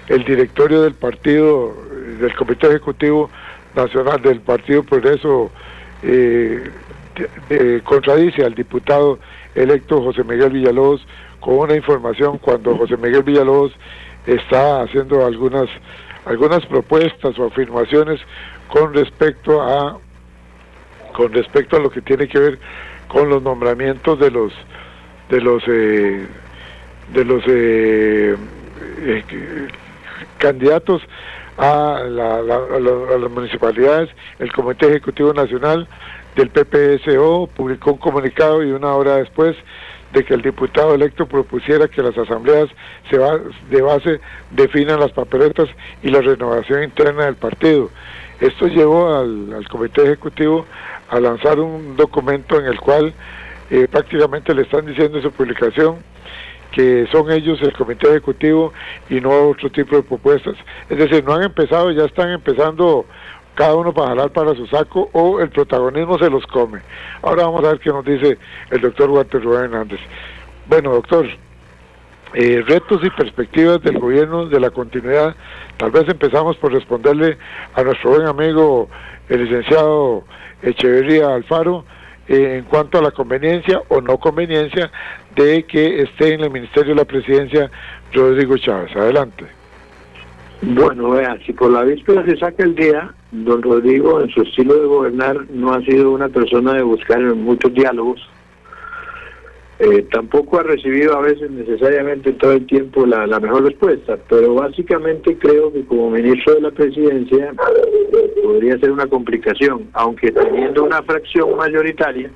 el directorio del partido, del Comité Ejecutivo Nacional del Partido Progreso, contradice al diputado electo José Miguel Villalobos con una información, cuando José Miguel Villalobos está haciendo algunas propuestas o afirmaciones con respecto a lo que tiene que ver con los nombramientos de los candidatos a las municipalidades. El Comité Ejecutivo Nacional del PPSO publicó un comunicado y una hora después de que el diputado electo propusiera que las asambleas de base definan las papeletas y la renovación interna del partido. Esto llevó al Comité Ejecutivo a lanzar un documento en el cual prácticamente le están diciendo en su publicación que son ellos, el Comité Ejecutivo, y no otro tipo de propuestas. Es decir, no han empezado, ya están empezando cada uno para jalar para su saco, o el protagonismo se los come. Ahora vamos a ver qué nos dice el doctor Walter Rubén Hernández. Bueno, doctor, retos y perspectivas del gobierno de la continuidad. Tal vez empezamos por responderle a nuestro buen amigo, el licenciado Echeverría Alfaro, en cuanto a la conveniencia o no conveniencia de que esté en el Ministerio de la Presidencia Rodrigo Chávez. Adelante. Bueno, vea, si por la víspera se saca el día, don Rodrigo, en su estilo de gobernar, no ha sido una persona de buscar muchos diálogos. Tampoco ha recibido a veces necesariamente todo el tiempo la mejor respuesta, pero básicamente creo que como ministro de la Presidencia podría ser una complicación, aunque teniendo una fracción mayoritaria,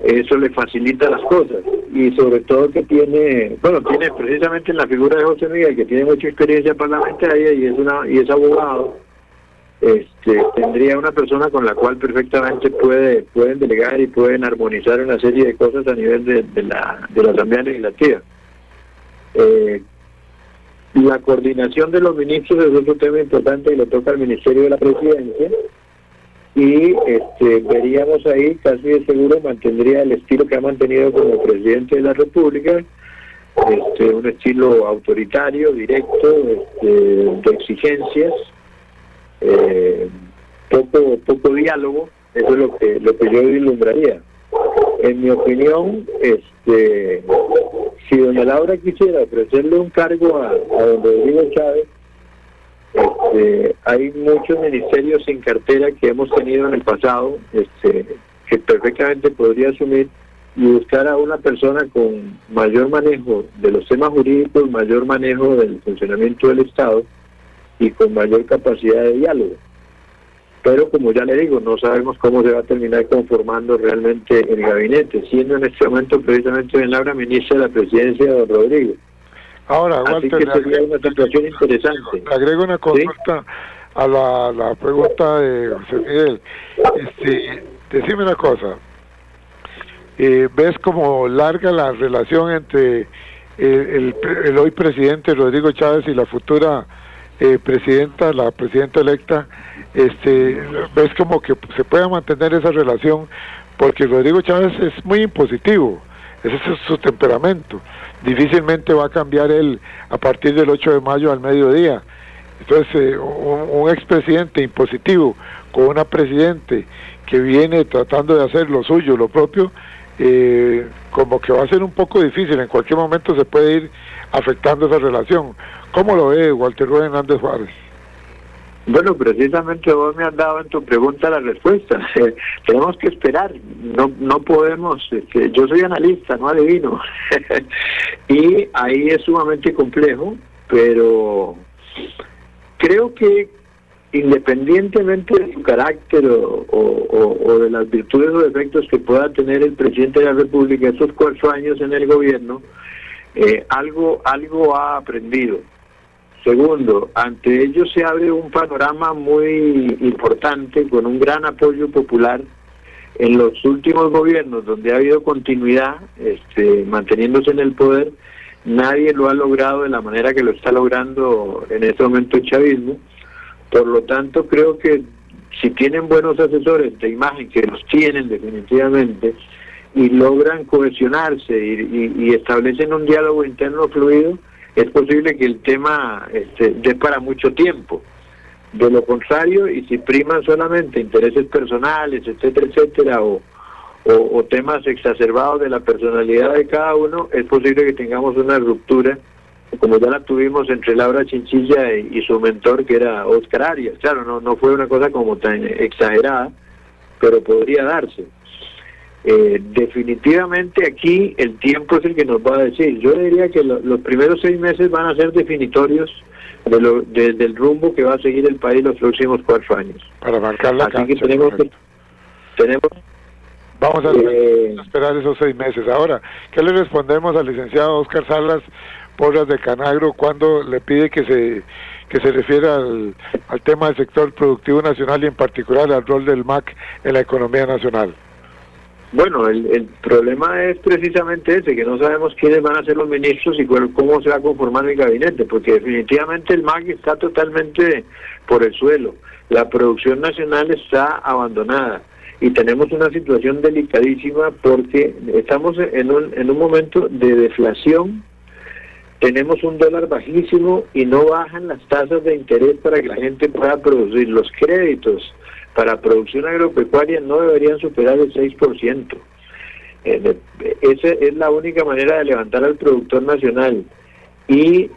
eso le facilita las cosas, y sobre todo que tiene precisamente en la figura de José Miguel, que tiene mucha experiencia parlamentaria y es abogado. Tendría una persona con la cual perfectamente pueden delegar y pueden armonizar una serie de cosas a nivel de la Asamblea Legislativa. La coordinación de los ministros es otro tema importante y le toca al Ministerio de la Presidencia, y veríamos ahí, casi de seguro mantendría el estilo que ha mantenido como presidente de la República, un estilo autoritario, directo, de exigencias, poco diálogo. Eso es lo que yo vislumbraría. En mi opinión, si doña Laura quisiera ofrecerle un cargo a don Rodrigo Chávez, hay muchos ministerios sin cartera que hemos tenido en el pasado, que perfectamente podría asumir, y buscar a una persona con mayor manejo de los temas jurídicos, mayor manejo del funcionamiento del Estado y con mayor capacidad de diálogo. Pero como ya le digo, no sabemos cómo se va a terminar conformando realmente el gabinete, siendo en este momento precisamente doña Laura ministra de la Presidencia, don Rodrigo. Ahora, Walter, así que sería una situación interesante. Agrego una consulta, ¿sí?, a la pregunta de José Miguel. Decime una cosa. ¿Ves como larga la relación entre el hoy presidente Rodrigo Chávez y la futura presidenta, la presidenta electa? ¿Ves como que se pueda mantener esa relación? Porque Rodrigo Chávez es muy impositivo, ese es su temperamento. Difícilmente va a cambiar él a partir del 8 de mayo al mediodía. Entonces, un expresidente impositivo con una presidente que viene tratando de hacer lo suyo, lo propio, como que va a ser un poco difícil. En cualquier momento se puede ir afectando esa relación. ¿Cómo lo ve Walter Rubén Hernández Juárez? Bueno, precisamente vos me has dado en tu pregunta la respuesta. Tenemos que esperar, no podemos, yo soy analista, no adivino, y ahí es sumamente complejo, pero creo que independientemente de su carácter o de las virtudes o defectos que pueda tener el presidente de la República estos 4 años en el gobierno, algo ha aprendido. Segundo, ante ello se abre un panorama muy importante con un gran apoyo popular en los últimos gobiernos donde ha habido continuidad, manteniéndose en el poder. Nadie lo ha logrado de la manera que lo está logrando en este momento el chavismo. Por lo tanto, creo que si tienen buenos asesores de imagen, que los tienen definitivamente, y logran cohesionarse y establecen un diálogo interno fluido, es posible que el tema dé para mucho tiempo. De lo contrario, y si priman solamente intereses personales, etcétera, etcétera, o temas exacerbados de la personalidad de cada uno, es posible que tengamos una ruptura, como ya la tuvimos entre Laura Chinchilla y su mentor, que era Oscar Arias. Claro, no fue una cosa como tan exagerada, pero podría darse. Definitivamente aquí el tiempo es el que nos va a decir. Yo diría que los primeros 6 meses van a ser definitorios del rumbo que va a seguir el país los próximos 4 años. Para marcar la cancha. Así que tenemos vamos a esperar esos 6 meses. Ahora, ¿qué le respondemos al licenciado Óscar Salas Porras de Canagro cuando le pide que se refiera al tema del sector productivo nacional y en particular al rol del MAC en la economía nacional? Bueno, el problema es precisamente ese, que no sabemos quiénes van a ser los ministros y cómo se va a conformar el gabinete, porque definitivamente el MAC está totalmente por el suelo. La producción nacional está abandonada y tenemos una situación delicadísima porque estamos en un momento de deflación. Tenemos un dólar bajísimo y no bajan las tasas de interés para que la gente pueda producir. Los créditos para producción agropecuaria no deberían superar el 6%. Esa es la única manera de levantar al productor nacional. Y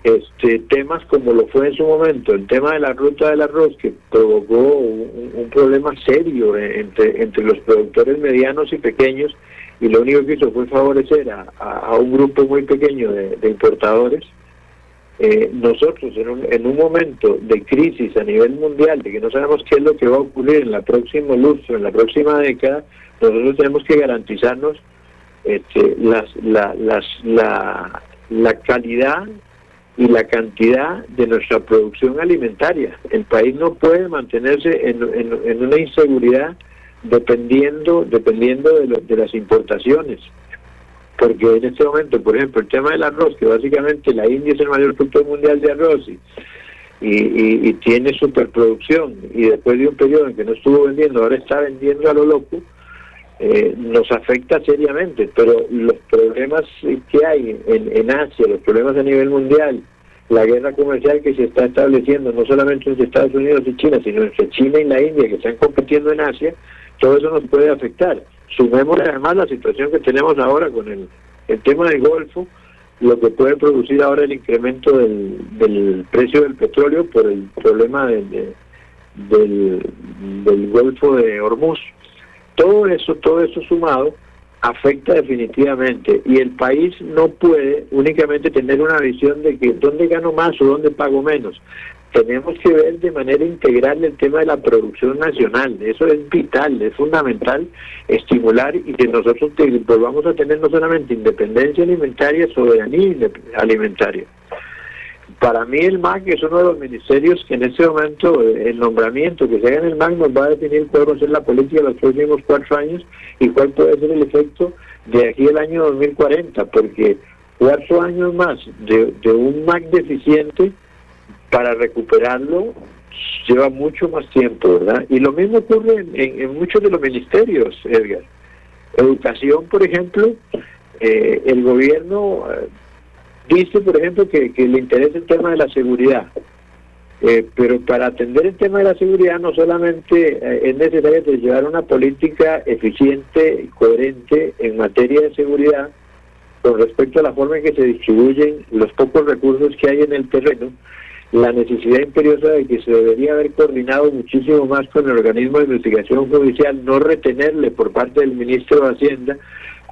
temas como lo fue en su momento, el tema de la ruta del arroz, que provocó un problema serio entre los productores medianos y pequeños, y lo único que hizo fue favorecer a un grupo muy pequeño de importadores. Nosotros en un momento de crisis a nivel mundial, de que no sabemos qué es lo que va a ocurrir en el próximo lustro, en la próxima década, nosotros tenemos que garantizarnos la calidad y la cantidad de nuestra producción alimentaria. El país no puede mantenerse en una inseguridad dependiendo de las importaciones. Porque en este momento, por ejemplo, el tema del arroz, que básicamente la India es el mayor productor mundial de arroz y tiene superproducción, y después de un periodo en que no estuvo vendiendo, ahora está vendiendo a lo loco, nos afecta seriamente. Pero los problemas que hay en Asia, los problemas a nivel mundial, la guerra comercial que se está estableciendo no solamente entre Estados Unidos y China, sino entre China y la India, que están compitiendo en Asia, todo eso nos puede afectar. Sumemos además la situación que tenemos ahora con el tema del Golfo, lo que puede producir ahora el incremento del precio del petróleo por el problema del Golfo de Hormuz. Todo eso sumado afecta definitivamente, y el país no puede únicamente tener una visión de que dónde gano más o dónde pago menos. Tenemos que ver de manera integral el tema de la producción nacional. Eso es vital, es fundamental estimular y que nosotros volvamos a tener no solamente independencia alimentaria, soberanía alimentaria. Para mí el MAC es uno de los ministerios que en este momento, el nombramiento que se haga en el MAC nos va a definir cuál va a ser la política de los próximos 4 años y cuál puede ser el efecto de aquí al año 2040, porque 4 años más de un MAC deficiente, para recuperarlo lleva mucho más tiempo, ¿verdad? Y lo mismo ocurre en muchos de los ministerios, Edgar. Educación, por ejemplo, el gobierno dice, por ejemplo, que le interesa el tema de la seguridad, pero para atender el tema de la seguridad no solamente es necesario llevar una política eficiente y coherente en materia de seguridad con respecto a la forma en que se distribuyen los pocos recursos que hay en el terreno, la necesidad imperiosa de que se debería haber coordinado muchísimo más con el organismo de investigación judicial, no retenerle por parte del ministro de Hacienda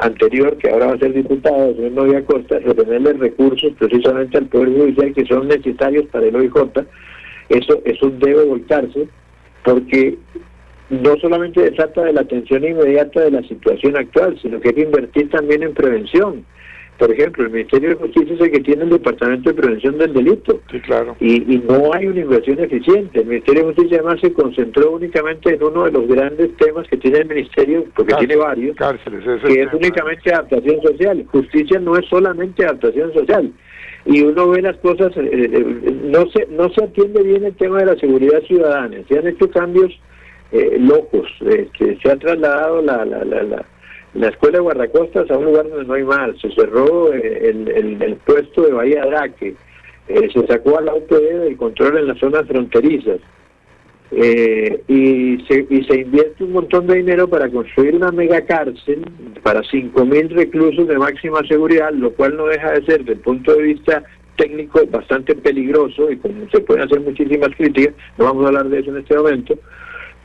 anterior, que ahora va a ser diputado, el señor Novia Costa, retenerle recursos precisamente al Poder Judicial que son necesarios para el OIJ. Eso debe volcarse, porque no solamente se trata de la atención inmediata de la situación actual, sino que hay que invertir también en prevención. Por ejemplo, el Ministerio de Justicia es el que tiene el Departamento de Prevención del Delito. Sí, claro. Y no hay una inversión eficiente. El Ministerio de Justicia además se concentró únicamente en uno de los grandes temas que tiene el Ministerio, porque tiene varios, cárceles, que es únicamente adaptación social. Justicia no es solamente adaptación social. Y uno ve las cosas, no se atiende bien el tema de la seguridad ciudadana. Se han hecho cambios locos. Se ha trasladado la escuela de guardacostas a un lugar donde no hay más. Se cerró el puesto de Bahía Draque. Se sacó a la UPD del control en las zonas fronterizas. Y se invierte un montón de dinero para construir una megacárcel para 5.000 reclusos de máxima seguridad, lo cual no deja de ser, desde el punto de vista técnico, bastante peligroso, y como se pueden hacer muchísimas críticas, no vamos a hablar de eso en este momento.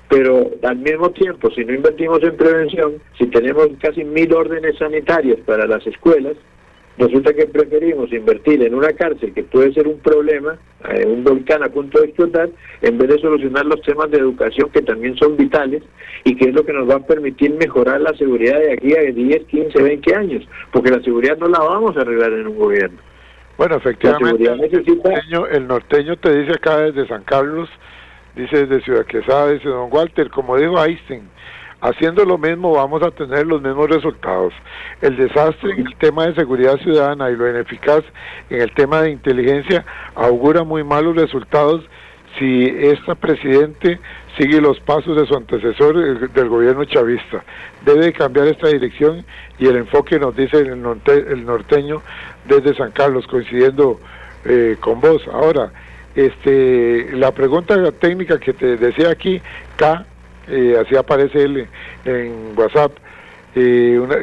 Pero al mismo tiempo, si no invertimos en prevención, si tenemos casi 1.000 órdenes sanitarias para las escuelas, resulta que preferimos invertir en una cárcel que puede ser un problema, un volcán a punto de explotar, en vez de solucionar los temas de educación que también son vitales y que es lo que nos va a permitir mejorar la seguridad de aquí a 10, 15, 20 años, porque la seguridad no la vamos a arreglar en un gobierno. Bueno, efectivamente, necesita... el norteño te dice acá desde San Carlos, dice desde Ciudad Quesada, dice don Walter, como dijo Einstein, haciendo lo mismo vamos a tener los mismos resultados. El desastre en el tema de seguridad ciudadana y lo ineficaz en el tema de inteligencia augura muy malos resultados si esta presidente sigue los pasos de su antecesor del gobierno chavista. Debe cambiar esta dirección y el enfoque, nos dice el norteño desde San Carlos, coincidiendo con vos. Ahora, la pregunta técnica que te decía aquí, así aparece él en WhatsApp,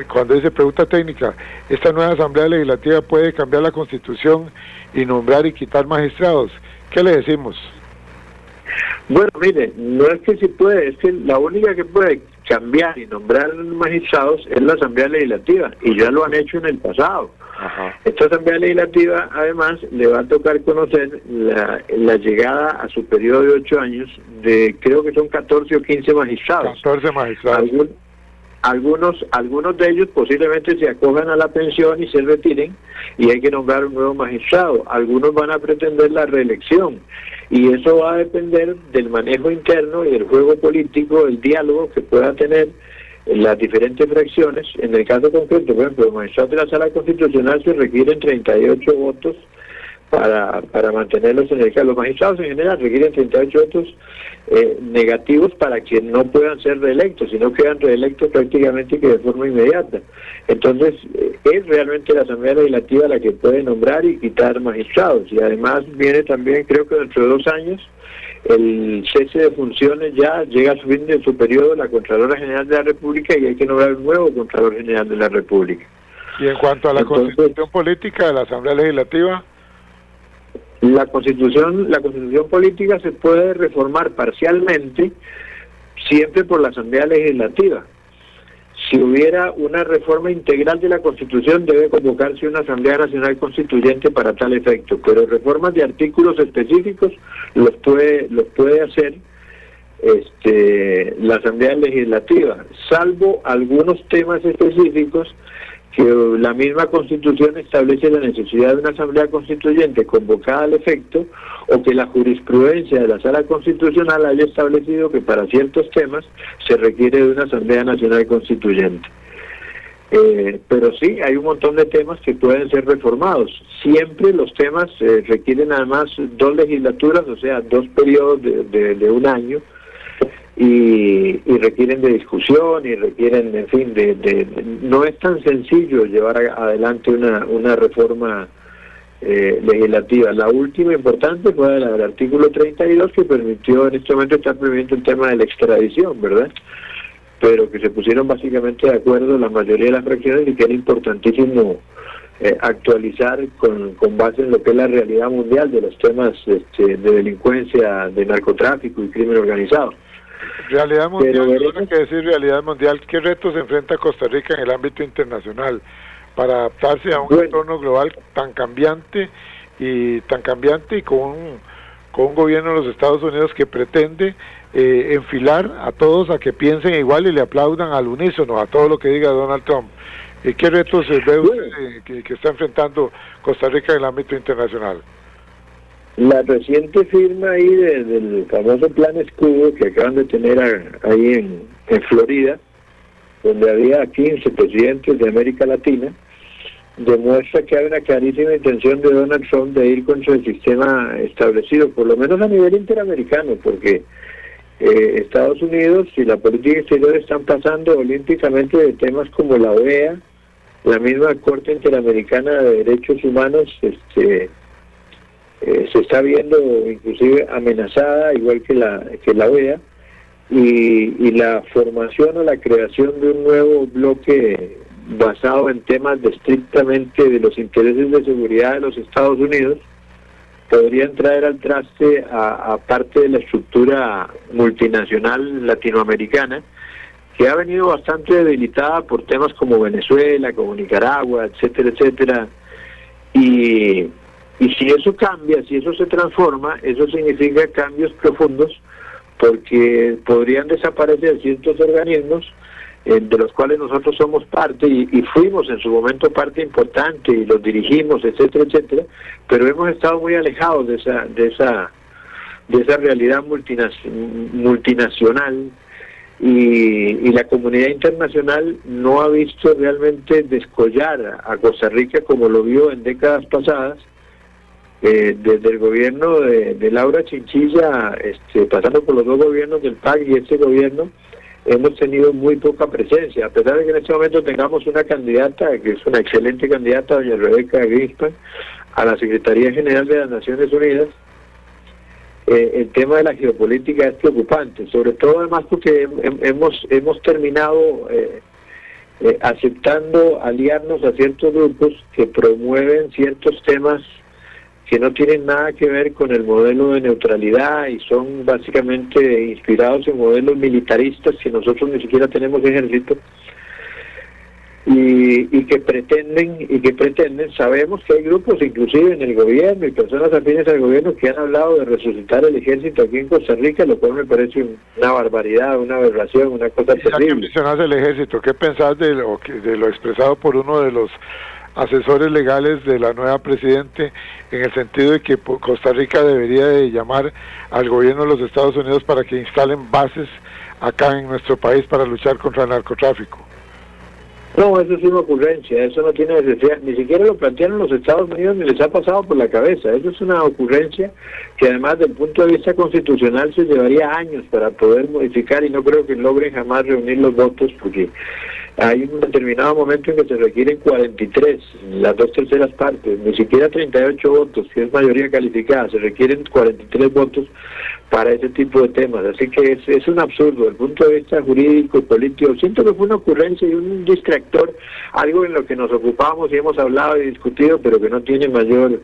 cuando dice pregunta técnica, ¿esta nueva Asamblea Legislativa puede cambiar la Constitución y nombrar y quitar magistrados? ¿Qué le decimos? Bueno, mire, no es que sí puede, es que la única que puede cambiar y nombrar magistrados es la Asamblea Legislativa, y ya lo han hecho en el pasado. Ajá. Esta Asamblea Legislativa, además, le va a tocar conocer la llegada a su periodo de 8 años de, creo que son 14 o 15 magistrados. 14 magistrados. Algunos de ellos posiblemente se acojan a la pensión y se retiren, y hay que nombrar un nuevo magistrado. Algunos van a pretender la reelección, y eso va a depender del manejo interno y del juego político, el diálogo que pueda tener en las diferentes fracciones. En el caso concreto, por ejemplo, los magistrados de la Sala Constitucional se requieren 38 votos para mantenerlos en el cargo. Los magistrados en general requieren 38 votos negativos para que no puedan ser reelectos, sino quedan reelectos prácticamente que de forma inmediata. Entonces, es realmente la Asamblea Legislativa la que puede nombrar y quitar magistrados, y además viene también, creo que dentro de 2 años, el cese de funciones, ya llega a su fin de su periodo la Contralora General de la República, y hay que nombrar un nuevo Contralor General de la República. Y en cuanto a la Constitución Política de la Asamblea Legislativa, la Constitución Política se puede reformar parcialmente siempre por la Asamblea Legislativa. Si hubiera una reforma integral de la Constitución, debe convocarse una Asamblea Nacional Constituyente para tal efecto, pero reformas de artículos específicos los puede hacer la Asamblea Legislativa, salvo algunos temas específicos que la misma Constitución establece la necesidad de una Asamblea Constituyente convocada al efecto, o que la jurisprudencia de la Sala Constitucional haya establecido que para ciertos temas se requiere de una Asamblea Nacional Constituyente. Pero sí, hay un montón de temas que pueden ser reformados. Siempre los temas requieren además 2 legislaturas, o sea, 2 periodos de 1 año, y requieren de discusión, y requieren, en fin, no es tan sencillo llevar adelante una reforma legislativa. La última importante fue la del artículo 32, que permitió, en este momento está permitiendo el tema de la extradición, ¿verdad? Pero que se pusieron básicamente de acuerdo la mayoría de las fracciones, y que era importantísimo actualizar con base en lo que es la realidad mundial de los temas de delincuencia, de narcotráfico y crimen organizado. Realidad mundial, Pero hay que decir realidad mundial. ¿Qué retos se enfrenta Costa Rica en el ámbito internacional para adaptarse a un entorno global tan cambiante y con un gobierno de los Estados Unidos que pretende enfilar a todos a que piensen igual y le aplaudan al unísono a todo lo que diga Donald Trump? ¿Qué retos ve usted que está enfrentando Costa Rica en el ámbito internacional? La reciente firma ahí del famoso Plan Escudo que acaban de tener ahí en Florida, donde había 15 presidentes de América Latina, demuestra que hay una clarísima intención de Donald Trump de ir contra el sistema establecido, por lo menos a nivel interamericano, porque Estados Unidos y la política exterior están pasando olímpicamente de temas como la OEA, la misma Corte Interamericana de Derechos Humanos, se está viendo inclusive amenazada, igual que la OEA, y la formación o la creación de un nuevo bloque basado en temas estrictamente de los intereses de seguridad de los Estados Unidos podrían traer al traste a parte de la estructura multinacional latinoamericana, que ha venido bastante debilitada por temas como Venezuela, como Nicaragua, etcétera, etcétera. Y si eso cambia, si eso se transforma, eso significa cambios profundos, porque podrían desaparecer ciertos organismos de los cuales nosotros somos parte y fuimos en su momento parte importante y los dirigimos, etcétera, etcétera, pero hemos estado muy alejados de esa realidad multinacional y la comunidad internacional no ha visto realmente descollar a Costa Rica como lo vio en décadas pasadas. Desde el gobierno de Laura Chinchilla, pasando por los dos gobiernos del PAC y este gobierno, hemos tenido muy poca presencia, a pesar de que en este momento tengamos una candidata, que es una excelente candidata, doña Rebeca Grispan, a la Secretaría General de las Naciones Unidas. El tema de la geopolítica es preocupante, sobre todo además porque hemos terminado aceptando aliarnos a ciertos grupos que promueven ciertos temas que no tienen nada que ver con el modelo de neutralidad y son básicamente inspirados en modelos militaristas, que nosotros ni siquiera tenemos ejército, y que pretenden, sabemos que hay grupos inclusive en el gobierno y personas afines al gobierno que han hablado de resucitar el ejército aquí en Costa Rica, lo cual me parece una barbaridad, una aberración, una cosa terrible. Ya que mencionas el ejército, ¿qué pensás de lo expresado por uno de los asesores legales de la nueva presidente, en el sentido de que Costa Rica debería de llamar al gobierno de los Estados Unidos para que instalen bases acá en nuestro país para luchar contra el narcotráfico? No, eso es una ocurrencia, eso no tiene necesidad, ni siquiera lo plantearon los Estados Unidos ni les ha pasado por la cabeza. Eso es una ocurrencia que además del punto de vista constitucional se llevaría años para poder modificar y no creo que logren jamás reunir los votos, porque hay un determinado momento en que se requieren 43, las 2/3 partes, ni siquiera 38 votos, que es mayoría calificada, se requieren 43 votos para ese tipo de temas, así que es un absurdo desde el punto de vista jurídico y político. Siento que fue una ocurrencia y un distractor, algo en lo que nos ocupamos y hemos hablado y discutido, pero que no tiene mayor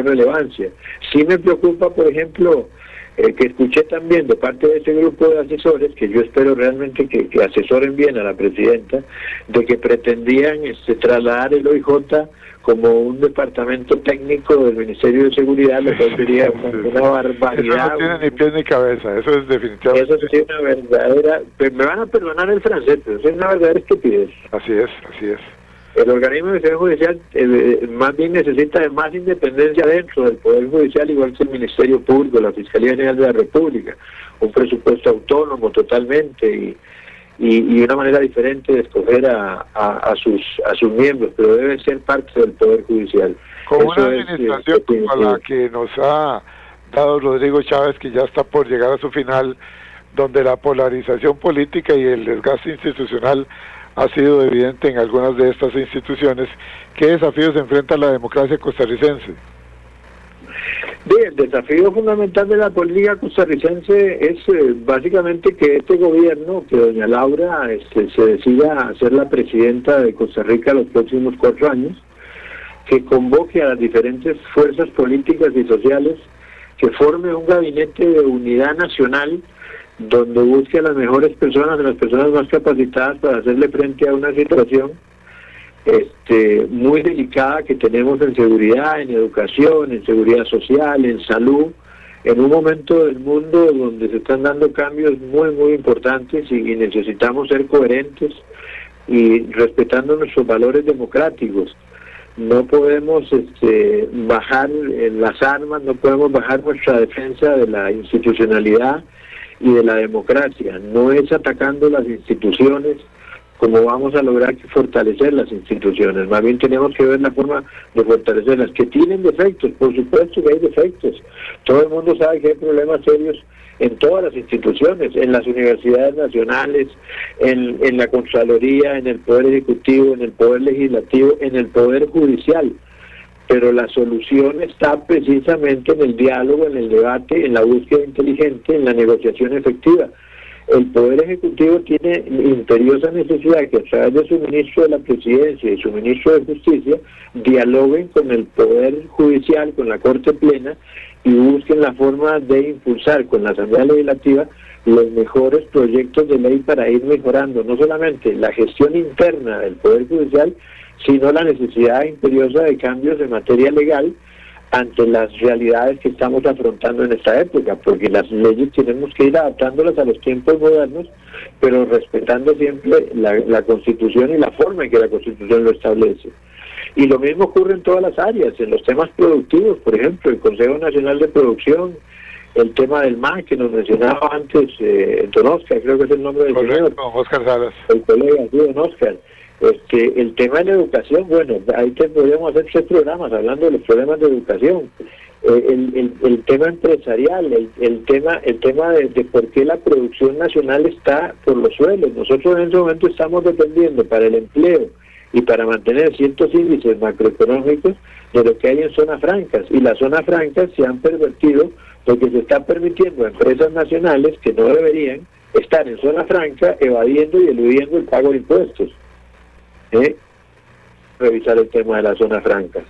relevancia. Sí me preocupa, por ejemplo, que escuché también de parte de ese grupo de asesores, que yo espero realmente que asesoren bien a la presidenta, de que pretendían trasladar el OIJ como un departamento técnico del Ministerio de Seguridad, lo cual sería una barbaridad. Eso no tiene ni pies ni cabeza, eso es definitivamente. Eso sí es una verdadera, me van a perdonar el francés, pero eso es una verdadera estupidez. Así es. El organismo de investigación judicial más bien necesita de más independencia dentro del Poder Judicial, igual que el Ministerio Público, la Fiscalía General de la República, un presupuesto autónomo totalmente y una manera diferente de escoger a sus miembros, pero debe ser parte del Poder Judicial. Con una administración como la que nos ha dado Rodrigo Chávez, que ya está por llegar a su final, donde la polarización política y el desgaste institucional ha sido evidente en algunas de estas instituciones, ¿qué desafíos enfrenta la democracia costarricense? El desafío fundamental de la política costarricense es básicamente que este gobierno, que doña Laura se decida a ser la presidenta de Costa Rica los próximos 4 años, que convoque a las diferentes fuerzas políticas y sociales, que forme un gabinete de unidad nacional donde busque a las mejores personas, a las personas más capacitadas para hacerle frente a una situación muy delicada que tenemos en seguridad, en educación, en seguridad social, en salud, en un momento del mundo donde se están dando cambios muy, muy importantes y necesitamos ser coherentes y respetando nuestros valores democráticos. No podemos bajar las armas, no podemos bajar nuestra defensa de la institucionalidad y de la democracia. No es atacando las instituciones como vamos a lograr fortalecer las instituciones. Más bien tenemos que ver la forma de fortalecerlas, que tienen defectos, por supuesto que hay defectos. Todo el mundo sabe que hay problemas serios en todas las instituciones, en las universidades nacionales, en la Contraloría, en el Poder Ejecutivo, en el Poder Legislativo, en el Poder Judicial. Pero la solución está precisamente en el diálogo, en el debate, en la búsqueda inteligente, en la negociación efectiva. El Poder Ejecutivo tiene imperiosa necesidad que a través de su ministro de la Presidencia y su ministro de Justicia dialoguen con el Poder Judicial, con la Corte Plena, y busquen la forma de impulsar con la Asamblea Legislativa los mejores proyectos de ley para ir mejorando no solamente la gestión interna del Poder Judicial, sino la necesidad imperiosa de cambios en materia legal ante las realidades que estamos afrontando en esta época, porque las leyes tenemos que ir adaptándolas a los tiempos modernos, pero respetando siempre la Constitución y la forma en que la Constitución lo establece. Y lo mismo ocurre en todas las áreas, en los temas productivos, por ejemplo, el Consejo Nacional de Producción, el tema del MAC que nos mencionaba antes, don Oscar, creo que es el nombre del señor. Oscar Salas. El colega, sí, don Oscar. El tema de la educación, bueno, ahí podríamos hacer 3 programas hablando de los problemas de educación. El tema empresarial, el tema de por qué la producción nacional está por los suelos. Nosotros en este momento estamos dependiendo para el empleo y para mantener ciertos índices macroeconómicos de lo que hay en zonas francas, y las zonas francas se han pervertido porque se está permitiendo a empresas nacionales que no deberían estar en zona franca evadiendo y eludiendo el pago de impuestos. Revisar el tema de las zonas francas.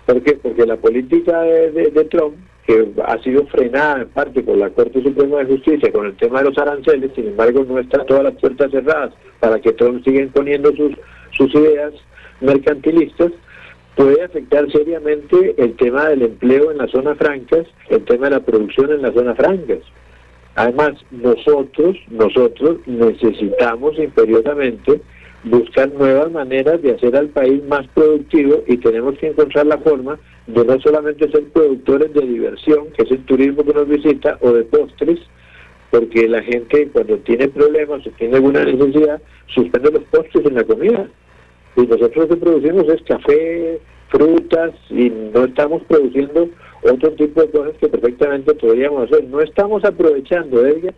¿Por qué? Porque la política de Trump, que ha sido frenada en parte por la Corte Suprema de Justicia con el tema de los aranceles, sin embargo no están todas las puertas cerradas para que Trump siga imponiendo sus ideas mercantilistas, puede afectar seriamente el tema del empleo en las zonas francas, el tema de la producción en las zonas francas. Además, nosotros necesitamos imperiosamente buscar nuevas maneras de hacer al país más productivo, y tenemos que encontrar la forma de no solamente ser productores de diversión, que es el turismo que nos visita, o de postres, porque la gente cuando tiene problemas o tiene alguna necesidad, suspende los postres en la comida. Y nosotros lo que producimos es café, frutas, y no estamos produciendo otro tipo de cosas que perfectamente podríamos hacer. No estamos aprovechando, Edgar,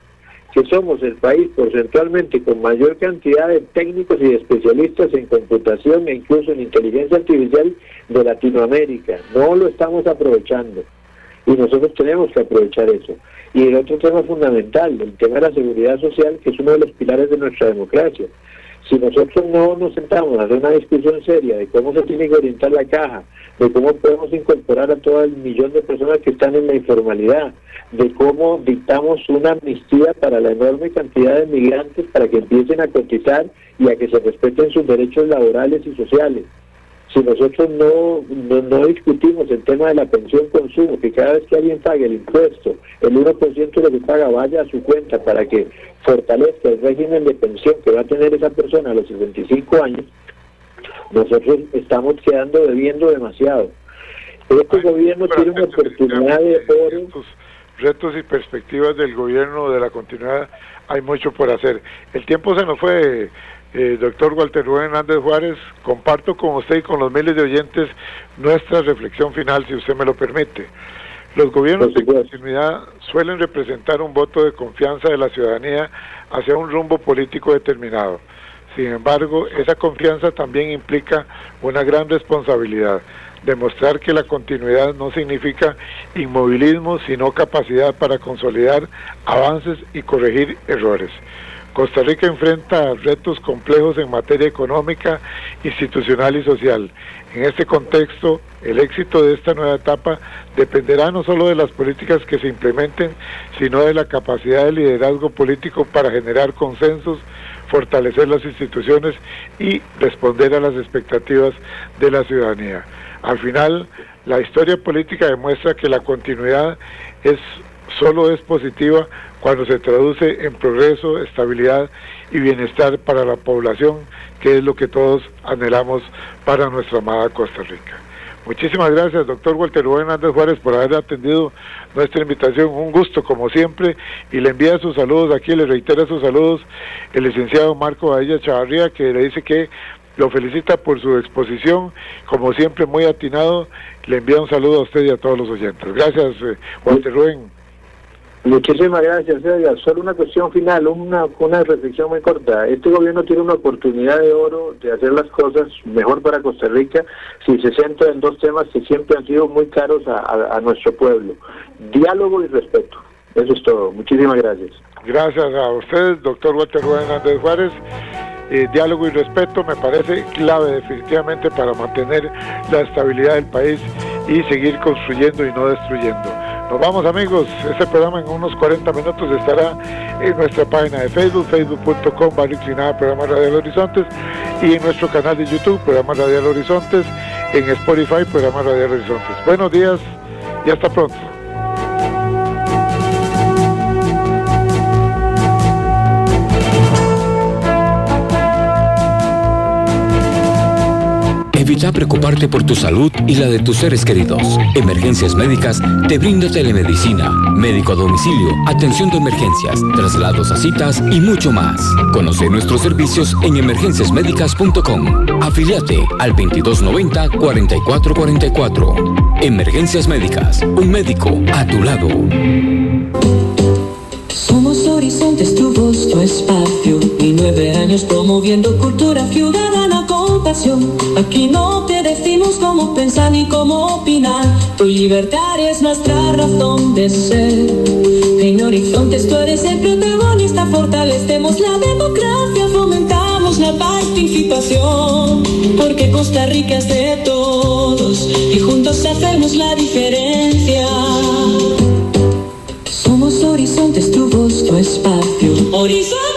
que somos el país porcentualmente con mayor cantidad de técnicos y de especialistas en computación e incluso en inteligencia artificial de Latinoamérica. No lo estamos aprovechando, y nosotros tenemos que aprovechar eso. Y el otro tema fundamental, el tema de la seguridad social, que es uno de los pilares de nuestra democracia. Si nosotros no nos sentamos a hacer una discusión seria de cómo se tiene que orientar la caja, de cómo podemos incorporar a todo el millón de personas que están en la informalidad, de cómo dictamos una amnistía para la enorme cantidad de migrantes para que empiecen a cotizar y a que se respeten sus derechos laborales y sociales. Si nosotros no discutimos el tema de la pensión consumo, que cada vez que alguien pague el impuesto, el 1% de lo que paga vaya a su cuenta para que fortalezca el régimen de pensión que va a tener esa persona a los 65 años, nosotros estamos quedando debiendo demasiado. Este gobierno tiene una oportunidad de oro. Retos y perspectivas del gobierno de la continuidad, hay mucho por hacer. El tiempo se nos fue, doctor Walter Rubén Hernández Juárez. Comparto con usted y con los miles de oyentes nuestra reflexión final, si usted me lo permite. Los gobiernos de continuidad suelen representar un voto de confianza de la ciudadanía hacia un rumbo político determinado. Sin embargo, esa confianza también implica una gran responsabilidad: demostrar que la continuidad no significa inmovilismo, sino capacidad para consolidar avances y corregir errores. Costa Rica enfrenta retos complejos en materia económica, institucional y social. En este contexto, el éxito de esta nueva etapa dependerá no solo de las políticas que se implementen, sino de la capacidad de liderazgo político para generar consensos, fortalecer las instituciones y responder a las expectativas de la ciudadanía. Al final, la historia política demuestra que la continuidad solo es positiva cuando se traduce en progreso, estabilidad y bienestar para la población, que es lo que todos anhelamos para nuestra amada Costa Rica. Muchísimas gracias, doctor Walter Rubén Hernández Juárez, por haber atendido nuestra invitación. Un gusto, como siempre, y le envía sus saludos aquí, le reitera sus saludos el licenciado Marco Badilla Chavarría, que le dice que lo felicita por su exposición, como siempre muy atinado. Le envía un saludo a usted y a todos los oyentes. Gracias, Walter Rubén. Muchísimas gracias, Edgar. Solo una cuestión final, una reflexión muy corta. Este gobierno tiene una oportunidad de oro de hacer las cosas mejor para Costa Rica si se centra en dos temas que siempre han sido muy caros a nuestro pueblo: diálogo y respeto. Eso es todo. Muchísimas gracias. Gracias a usted, doctor Walter Rubén Hernández Juárez. Diálogo y respeto me parece clave definitivamente para mantener la estabilidad del país y seguir construyendo y no destruyendo. Nos vamos, amigos. Este programa en unos 40 minutos estará en nuestra página de Facebook, facebook.com/inclinada Programa Radial Horizontes, y en nuestro canal de YouTube, Programa Radial Horizontes, en Spotify, Programa Radial Horizontes. Buenos días y hasta pronto. Evita preocuparte por tu salud y la de tus seres queridos. Emergencias Médicas te brinda telemedicina, médico a domicilio, atención de emergencias, traslados a citas y mucho más. Conoce nuestros servicios en emergenciasmedicas.com. Afíliate al 2290-4444. Emergencias Médicas, un médico a tu lado. Somos Horizontes, tu voz, tu espacio, y 9 años promoviendo cultura ciudadana con pasión. Aquí no te decimos cómo pensar ni cómo opinar, tu libertad es nuestra razón de ser. En Horizontes tú eres el protagonista, fortalecemos la democracia, fomentamos la participación, porque Costa Rica es de todos y juntos hacemos la diferencia. Somos Horizontes, tu voz, tu espacio. Horizontes.